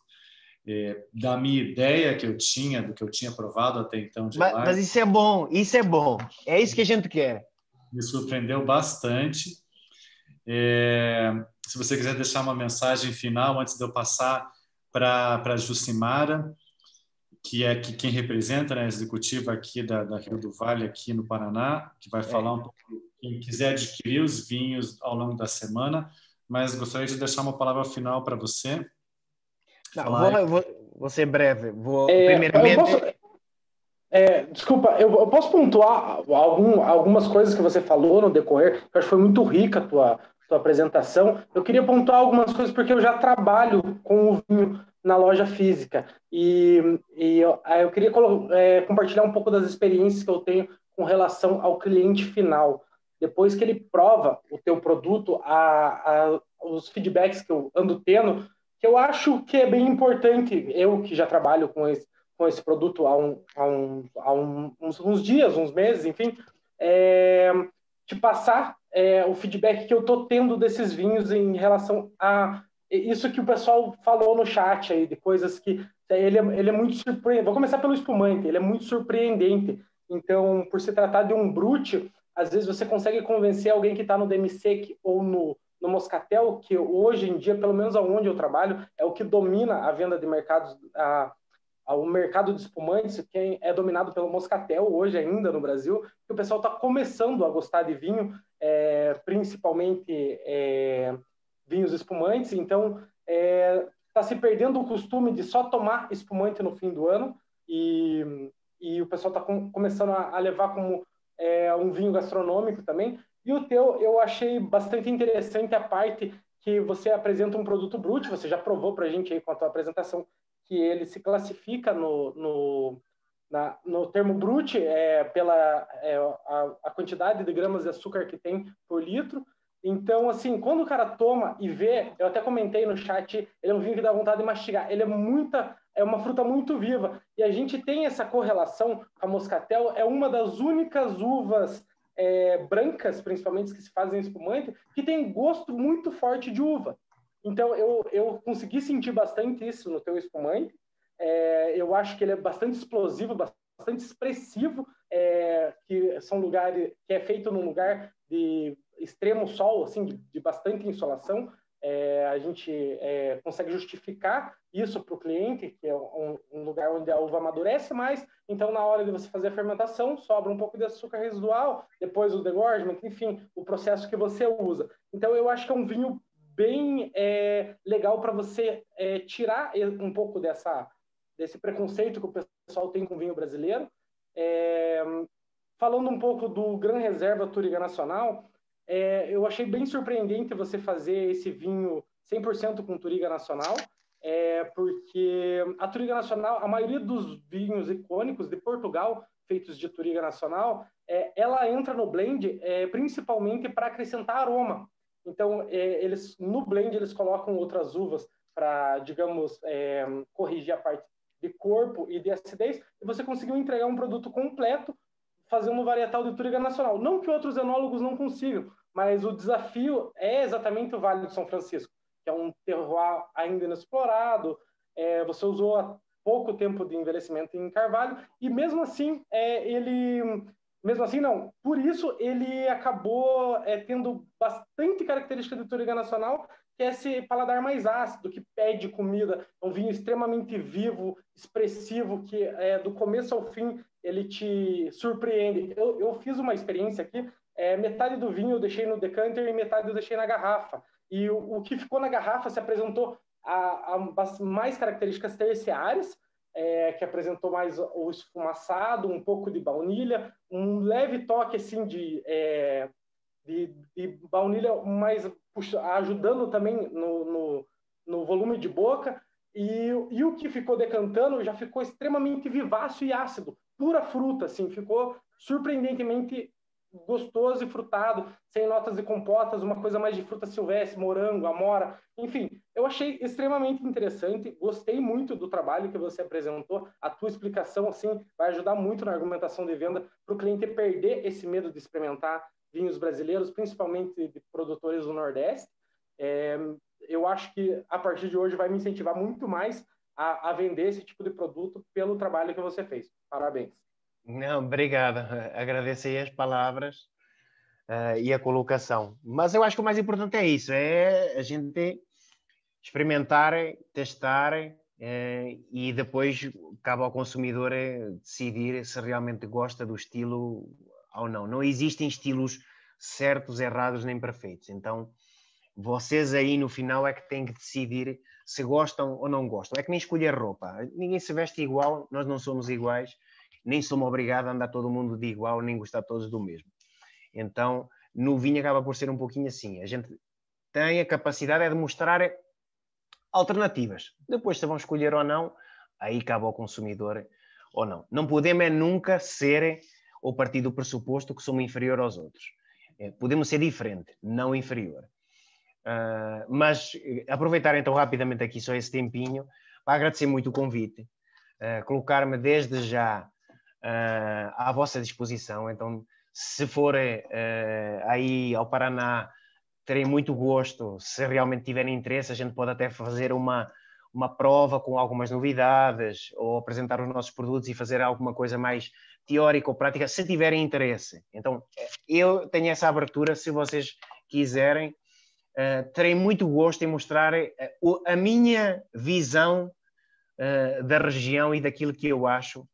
Da minha ideia que eu tinha, do que eu tinha provado até então de lá. Mas isso é bom, isso é bom. É isso que a gente quer. Me surpreendeu bastante. Se você quiser deixar uma mensagem final antes de eu passar para a Jucimara, que é quem representa, né, a executiva aqui da Rio do Vale, aqui no Paraná, que vai falar um pouco, quem quiser adquirir os vinhos ao longo da semana, mas gostaria de deixar uma palavra final para você. Vou ser breve. Primeiramente... Desculpa, eu posso pontuar algumas coisas que você falou no decorrer, que eu acho que foi muito rica a tua apresentação. Eu queria pontuar algumas coisas, porque eu já trabalho com o vinho na loja física, e eu queria compartilhar um pouco das experiências que eu tenho com relação ao cliente final. Depois que ele prova o teu produto, os feedbacks que eu ando tendo, que eu acho que é bem importante, eu que já trabalho com esse produto há uns dias, uns meses, enfim, te passar o feedback que eu estou tendo desses vinhos em relação a isso que o pessoal falou no chat aí, de coisas que ele é muito surpreendente. Vou começar pelo espumante, ele é muito surpreendente. Então, por se tratar de um brute, às vezes você consegue convencer alguém que está no demi-sec ou no moscatel, que hoje em dia, pelo menos aonde eu trabalho, é o que domina a venda de mercados, o mercado de espumantes, que é dominado pelo moscatel hoje ainda no Brasil, que o pessoal está começando a gostar de vinho, principalmente vinhos espumantes. Então está se perdendo o costume de só tomar espumante no fim do ano, e o pessoal está começando a levar como um vinho gastronômico também. E o teu, eu achei bastante interessante a parte que você apresenta um produto brut. Você já provou para a gente aí com a tua apresentação que ele se classifica no termo brut pela a quantidade de gramas de açúcar que tem por litro. Então, assim, quando o cara toma e vê, eu até comentei no chat, ele é um vinho que dá vontade de mastigar. Ele é uma fruta muito viva. E a gente tem essa correlação. A moscatel é uma das únicas uvas brancas, principalmente, que se fazem espumante, que tem gosto muito forte de uva. Então, eu consegui sentir bastante isso no teu espumante. Eu acho que ele é bastante explosivo, bastante expressivo, que são lugares que é feito num lugar de extremo sol, assim, de bastante insolação. A gente consegue justificar isso para o cliente, que é um lugar onde a uva amadurece mais. Então, na hora de você fazer a fermentação, sobra um pouco de açúcar residual, depois o degorgement, enfim, o processo que você usa. Então, eu acho que é um vinho bem legal para você tirar um pouco desse preconceito que o pessoal tem com o vinho brasileiro. Falando um pouco do Gran Reserva Touriga Nacional, eu achei bem surpreendente você fazer esse vinho 100% com Touriga Nacional, porque a Touriga Nacional, a maioria dos vinhos icônicos de Portugal, feitos de Touriga Nacional, ela entra no blend principalmente para acrescentar aroma. Então, no blend, eles colocam outras uvas para, digamos, corrigir a parte de corpo e de acidez, e você conseguiu entregar um produto completo fazendo um varietal de Touriga Nacional. Não que outros enólogos não consigam, mas o desafio é exatamente o Vale do São Francisco, que é um terroir ainda inexplorado. Você usou há pouco tempo de envelhecimento em carvalho, e mesmo assim, mesmo assim, não. Por isso, ele acabou tendo bastante característica de Touriga Nacional, que é esse paladar mais ácido, que pede comida. É um vinho extremamente vivo, expressivo, que do começo ao fim ele te surpreende. Eu fiz uma experiência aqui, metade do vinho eu deixei no decanter e metade eu deixei na garrafa. E o que ficou na garrafa se apresentou a mais características terciárias, que apresentou mais o esfumaçado, um pouco de baunilha, um leve toque assim de baunilha, mais ajudando também no volume de boca. E o que ficou decantando já ficou extremamente vivaço e ácido, pura fruta, assim, ficou surpreendentemente gostoso e frutado, sem notas de compotas, uma coisa mais de fruta silvestre, morango, amora, enfim, eu achei extremamente interessante, gostei muito do trabalho que você apresentou, a tua explicação, assim, vai ajudar muito na argumentação de venda para o cliente perder esse medo de experimentar vinhos brasileiros, principalmente de produtores do Nordeste. Eu acho que a partir de hoje vai me incentivar muito mais a vender esse tipo de produto pelo trabalho que você fez. Parabéns. Não, obrigado. Agradeço aí as palavras e a colocação. Mas eu acho que o mais importante é isso, é a gente experimentar, testar e depois cabe ao consumidor decidir se realmente gosta do estilo ou não. Não existem estilos certos, errados nem perfeitos. Então, vocês aí no final é que têm que decidir se gostam ou não gostam. É que nem escolher roupa. Ninguém se veste igual, nós não somos iguais, nem somos obrigados a andar todo mundo de igual, nem gostar todos do mesmo. Então, no vinho acaba por ser um pouquinho assim. A gente tem a capacidade de mostrar alternativas. Depois, se vão escolher ou não, aí cabe ao consumidor ou não. Não podemos nunca ser ou partir do pressuposto que somos inferior aos outros. Podemos ser diferente, não inferior. Mas aproveitar então rapidamente aqui só esse tempinho para agradecer muito o convite, colocar-me desde já à vossa disposição. Então, se for aí ao Paraná, terei muito gosto. Se realmente tiverem interesse, a gente pode até fazer uma prova com algumas novidades ou apresentar os nossos produtos e fazer alguma coisa mais teórica ou prática, se tiverem interesse. Então, eu tenho essa abertura, se vocês quiserem. Terei muito gosto em mostrar a minha visão da região e daquilo que eu acho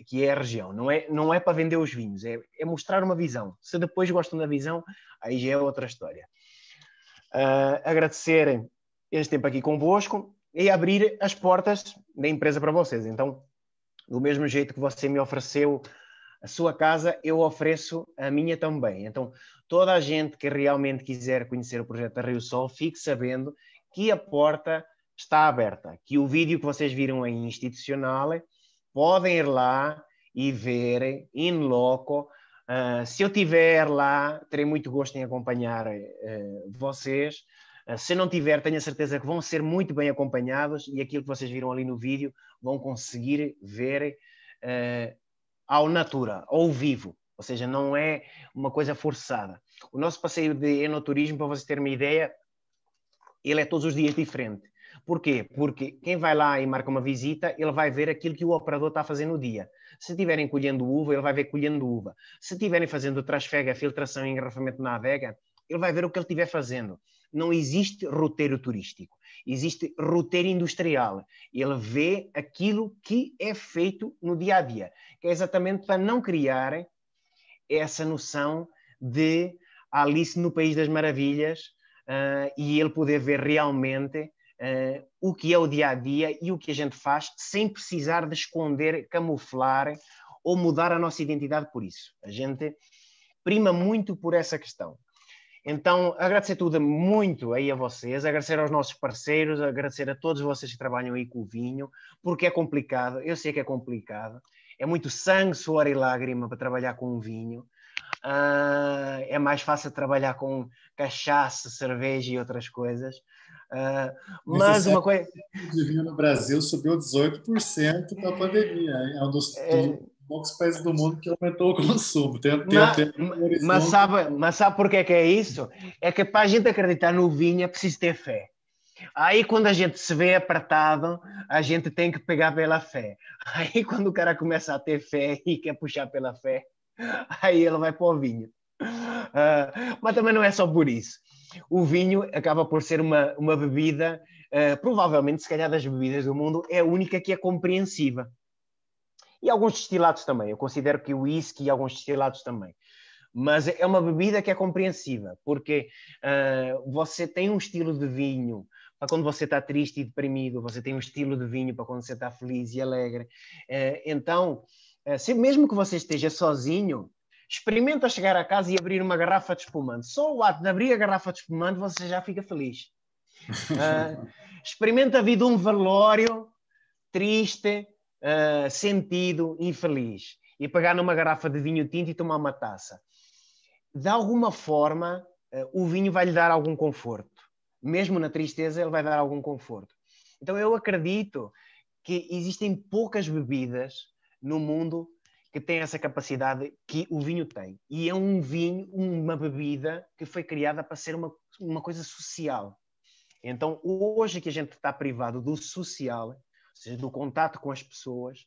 que é a região. Não é para vender os vinhos, é mostrar uma visão. Se depois gostam da visão, aí já é outra história. Agradecer este tempo aqui convosco e abrir as portas da empresa para vocês. Então, do mesmo jeito que você me ofereceu a sua casa, eu ofereço a minha também. Então, toda a gente que realmente quiser conhecer o projeto da Rio Sol, fique sabendo que a porta está aberta, que o vídeo que vocês viram em institucional, podem ir lá e ver in loco. Se eu estiver lá, terei muito gosto em acompanhar vocês. Se não tiver, tenho a certeza que vão ser muito bem acompanhados e aquilo que vocês viram ali no vídeo vão conseguir ver ao natura, ao vivo, ou seja, não é uma coisa forçada. O nosso passeio de enoturismo, para vocês terem uma ideia, ele é todos os dias diferente. Porquê? Porque quem vai lá e marca uma visita, ele vai ver aquilo que o operador está fazendo no dia. Se estiverem colhendo uva, ele vai ver colhendo uva. Se estiverem fazendo trasfega, filtração e engarrafamento na adega, ele vai ver o que ele estiver fazendo. Não existe roteiro turístico, existe roteiro industrial. Ele vê aquilo que é feito no dia a dia, que é exatamente para não criar essa noção de Alice no País das Maravilhas e ele poder ver realmente o que é o dia a dia e o que a gente faz sem precisar de esconder, camuflar ou mudar a nossa identidade por isso. A gente prima muito por essa questão. Então, agradecer tudo muito aí a vocês, agradecer aos nossos parceiros, agradecer a todos vocês que trabalham aí com o vinho, porque é complicado, eu sei que é complicado, é muito sangue, suor e lágrima para trabalhar com o vinho. É mais fácil trabalhar com cachaça, cerveja e outras coisas. Mas uma coisa... O vinho no Brasil subiu 18% com a pandemia. Hein? É um dos poucos países do mundo que aumentou o consumo. Mas sabe por que é isso? É que para a gente acreditar no vinho é preciso ter fé. Aí quando a gente se vê apertado, a gente tem que pegar pela fé. Aí quando o cara começa a ter fé e quer puxar pela fé, aí ele vai para o vinho. Mas também não é só por isso. O vinho acaba por ser uma bebida, provavelmente, se calhar das bebidas do mundo, é a única que é compreensiva. E alguns destilados também. Eu considero que o whisky e alguns destilados também. Mas é uma bebida que é compreensiva, porque você tem um estilo de vinho para quando você está triste e deprimido, você tem um estilo de vinho para quando você está feliz e alegre. Então, mesmo que você esteja sozinho, experimenta chegar a casa e abrir uma garrafa de espumante. Só o ato de abrir a garrafa de espumante, você já fica feliz. Experimenta a vida de um velório triste, sentido, infeliz, e pegar numa garrafa de vinho tinto e tomar uma taça. De alguma forma, o vinho vai lhe dar algum conforto. Mesmo na tristeza, ele vai dar algum conforto. Então, eu acredito que existem poucas bebidas no mundo que têm essa capacidade que o vinho tem. E é um vinho, uma bebida que foi criada para ser uma coisa social. Então, hoje que a gente está privado do social, ou seja, do contato com as pessoas,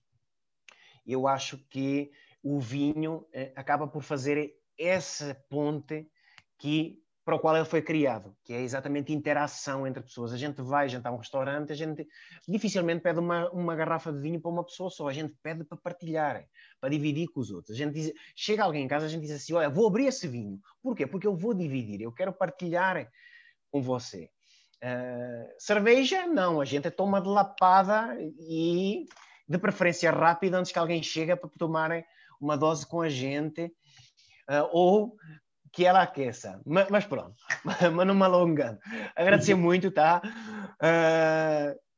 eu acho que o vinho acaba por fazer essa ponte para o qual ele foi criado, que é exatamente interação entre pessoas. A gente vai jantar a um restaurante, a gente dificilmente pede uma garrafa de vinho para uma pessoa só, a gente pede para partilhar, para dividir com os outros. A gente diz, chega alguém em casa, a gente diz assim, olha, vou abrir esse vinho. Porquê? Porque eu vou dividir, eu quero partilhar com você. Cerveja, não, a gente toma de lapada e de preferência rápida antes que alguém chegue para tomar uma dose com a gente, ou que ela aqueça. Mas pronto, mas não me alongando. Agradecer muito, tá?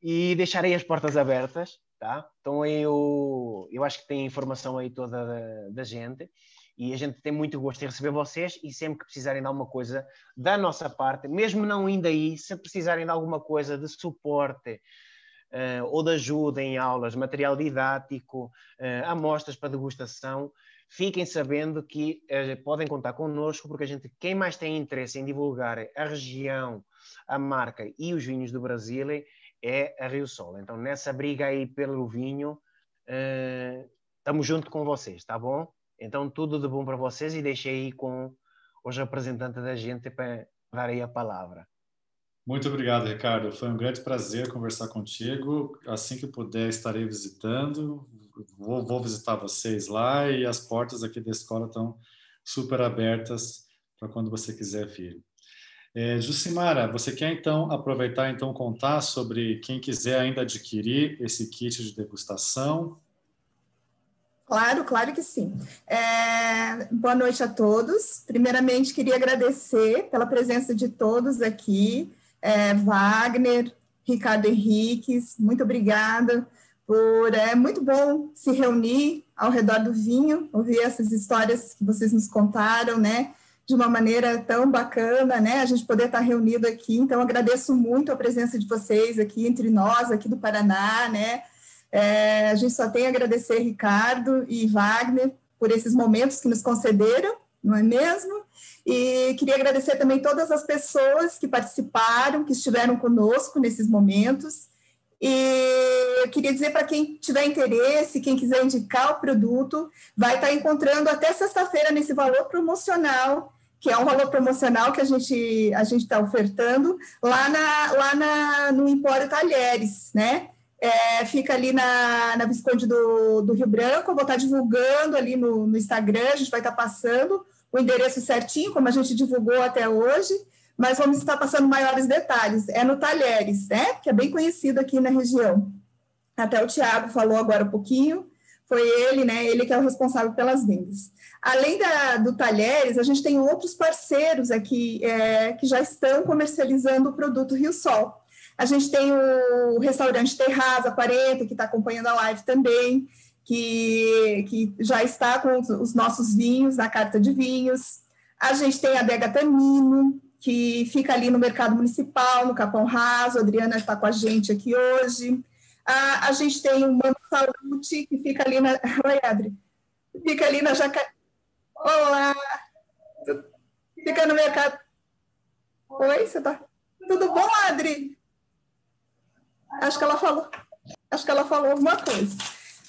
E deixarei as portas abertas, tá? Então eu acho que tem informação aí toda da gente e a gente tem muito gosto em receber vocês e sempre que precisarem de alguma coisa da nossa parte, mesmo não indo aí, se precisarem de alguma coisa de suporte ou de ajuda em aulas, material didático, amostras para degustação, fiquem sabendo que podem contar connosco, porque quem mais tem interesse em divulgar a região, a marca e os vinhos do Brasil é a Rio Sol. Então, nessa briga aí pelo vinho, estamos junto com vocês, tá bom? Então, tudo de bom para vocês e deixei aí com os representantes da gente para dar aí a palavra. Muito obrigado, Ricardo. Foi um grande prazer conversar contigo. Assim que puder, estarei visitando. Vou visitar vocês lá e as portas aqui da escola estão super abertas para quando você quiser vir. Jucimara, você quer então aproveitar e contar sobre quem quiser ainda adquirir esse kit de degustação? Claro que sim. Boa noite a todos. Primeiramente, queria agradecer pela presença de todos aqui. Wagner, Ricardo Henriques, muito obrigada. É muito bom se reunir ao redor do vinho, ouvir essas histórias que vocês nos contaram, né? De uma maneira tão bacana, né? A gente poder estar reunido aqui. Então, agradeço muito a presença de vocês aqui entre nós, aqui do Paraná, né? A gente só tem a agradecer Ricardo e Wagner por esses momentos que nos concederam, não é mesmo? E queria agradecer também todas as pessoas que participaram, que estiveram conosco nesses momentos. E eu queria dizer para quem tiver interesse, quem quiser indicar o produto, vai estar encontrando até sexta-feira nesse valor promocional, que é um valor promocional que a gente está ofertando lá no Empório Talheres, né? Fica ali na Visconde do Rio Branco. Eu vou estar divulgando ali no Instagram, a gente vai estar passando o endereço certinho, como a gente divulgou até hoje, mas vamos estar passando maiores detalhes. É no Talheres, né? Que é bem conhecido aqui na região. Até o Thiago falou agora um pouquinho, foi ele, né? Ele que é o responsável pelas vendas. Além do Talheres, a gente tem outros parceiros aqui que já estão comercializando o produto Rio Sol. A gente tem o restaurante Terraza 40, que está acompanhando a live também, que já está com os nossos vinhos na carta de vinhos. A gente tem a Adega Tanino, que fica ali no Mercado Municipal, no Capão Raso. A Adriana está com a gente aqui hoje. A gente tem o Mano Salute, que fica ali na... Oi, Adri. Fica ali na Jacaré. Olá! Fica no mercado... Oi, você tá... Tudo bom, Adri? Acho que ela falou alguma coisa.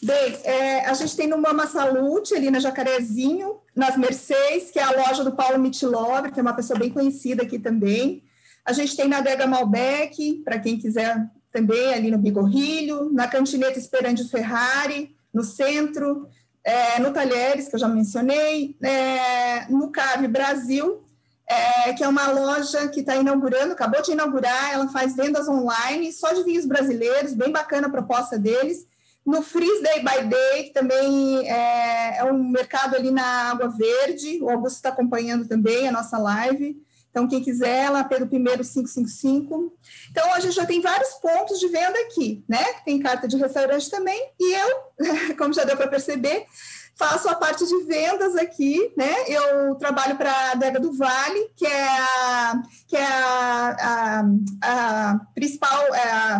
Bem, a gente tem no Mama Salute, ali na Jacarezinho, nas Mercês, que é a loja do Paulo Mitilov, que é uma pessoa bem conhecida aqui também. A gente tem na Adega Malbec, para quem quiser também, ali no Bigorrilho, na Cantineta Esperandio Ferrari, no centro, no Talheres, que eu já mencionei, no Cave Brasil, que é uma loja que está inaugurando, acabou de inaugurar, ela faz vendas online, só de vinhos brasileiros, bem bacana a proposta deles. No Freeze Day by Day, que também é um mercado ali na Água Verde, o Augusto está acompanhando também a nossa live. Então, quem quiser, lá Pedro I 555. Então, a gente já tem vários pontos de venda aqui, né? Tem carta de restaurante também, e eu, como já deu para perceber, faço a parte de vendas aqui, né? Eu trabalho para a Adega do Vale, que é a principal,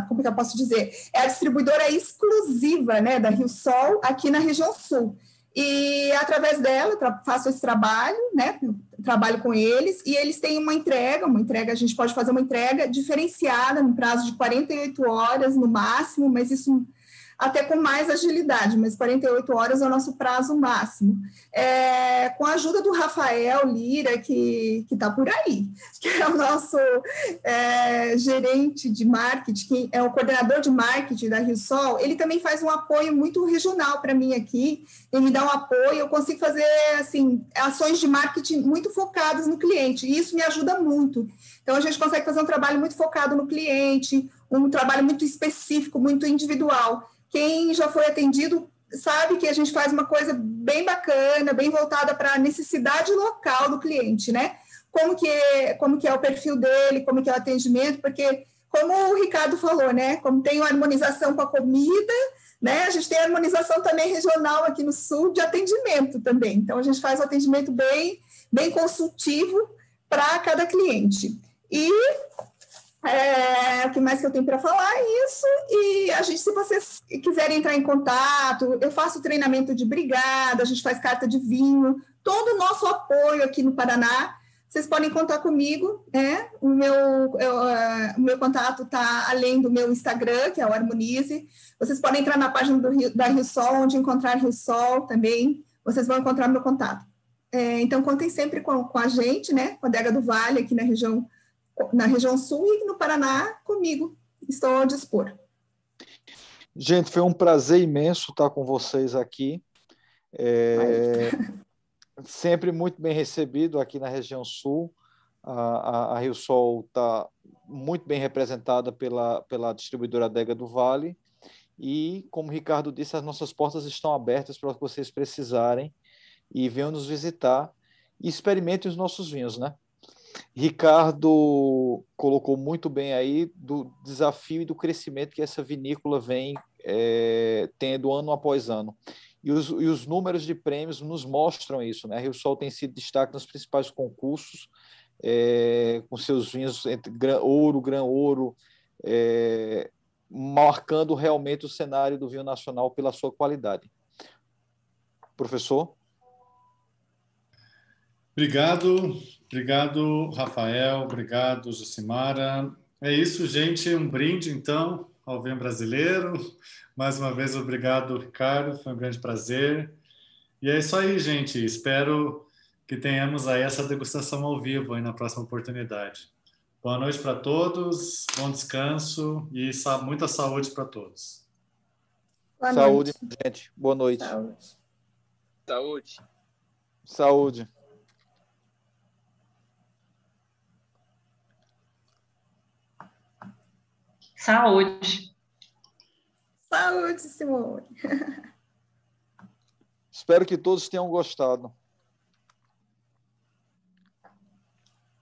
como que eu posso dizer? É a distribuidora exclusiva, né, da Rio Sol, aqui na região sul. E através dela eu faço esse trabalho, né? Eu trabalho com eles, e eles têm uma entrega, a gente pode fazer uma entrega diferenciada, no prazo de 48 horas no máximo, mas isso até com mais agilidade, mas 48 horas é o nosso prazo máximo. Com a ajuda do Rafael Lira, que está por aí, que é o nosso gerente de marketing, que é o coordenador de marketing da Rio Sol, ele também faz um apoio muito regional para mim aqui, ele me dá um apoio, eu consigo fazer assim, ações de marketing muito focadas no cliente, e isso me ajuda muito. Então, a gente consegue fazer um trabalho muito focado no cliente, um trabalho muito específico, muito individual. Quem já foi atendido sabe que a gente faz uma coisa bem bacana, bem voltada para a necessidade local do cliente, né? Como que é o perfil dele, como que é o atendimento, porque, como o Ricardo falou, né? Como tem uma harmonização com a comida, né? A gente tem a harmonização também regional aqui no Sul de atendimento também. Então, a gente faz um atendimento bem consultivo para cada cliente. E o que mais que eu tenho para falar é isso. E a gente, se vocês quiserem entrar em contato, eu faço treinamento de brigada, a gente faz carta de vinho, todo o nosso apoio aqui no Paraná. Vocês podem contar comigo, né? O meu contato está além do meu Instagram, que é o Harmonize. Vocês podem entrar na página da Rio Sol, onde encontrar Rio Sol também. Vocês vão encontrar meu contato. Então, contem sempre com a gente, né? Com a Adega do Vale, aqui na região sul, e no Paraná, comigo. Estou ao dispor. Gente, foi um prazer imenso estar com vocês aqui. Sempre muito bem recebido aqui na região sul. A Rio Sol está muito bem representada pela distribuidora Adega do Vale. E, como o Ricardo disse, as nossas portas estão abertas para o que vocês precisarem e venham nos visitar e experimentem os nossos vinhos, né? Ricardo colocou muito bem aí do desafio e do crescimento que essa vinícola vem tendo ano após ano. E os números de prêmios nos mostram isso, né? A Rio Sol tem sido destaque nos principais concursos, com seus vinhos entre Gran Ouro, marcando realmente o cenário do vinho nacional pela sua qualidade. Professor? Obrigado, Rafael, obrigado, Jucimara. É isso, gente, um brinde, então, ao vinho brasileiro. Mais uma vez, obrigado, Ricardo, foi um grande prazer. E é isso aí, gente, espero que tenhamos aí essa degustação ao vivo aí na próxima oportunidade. Boa noite para todos, bom descanso e muita saúde para todos. Boa Saúde, noite. gente. Boa noite. Saúde. Saúde. Saúde. Saúde. Saúde, Simone. Espero que todos tenham gostado.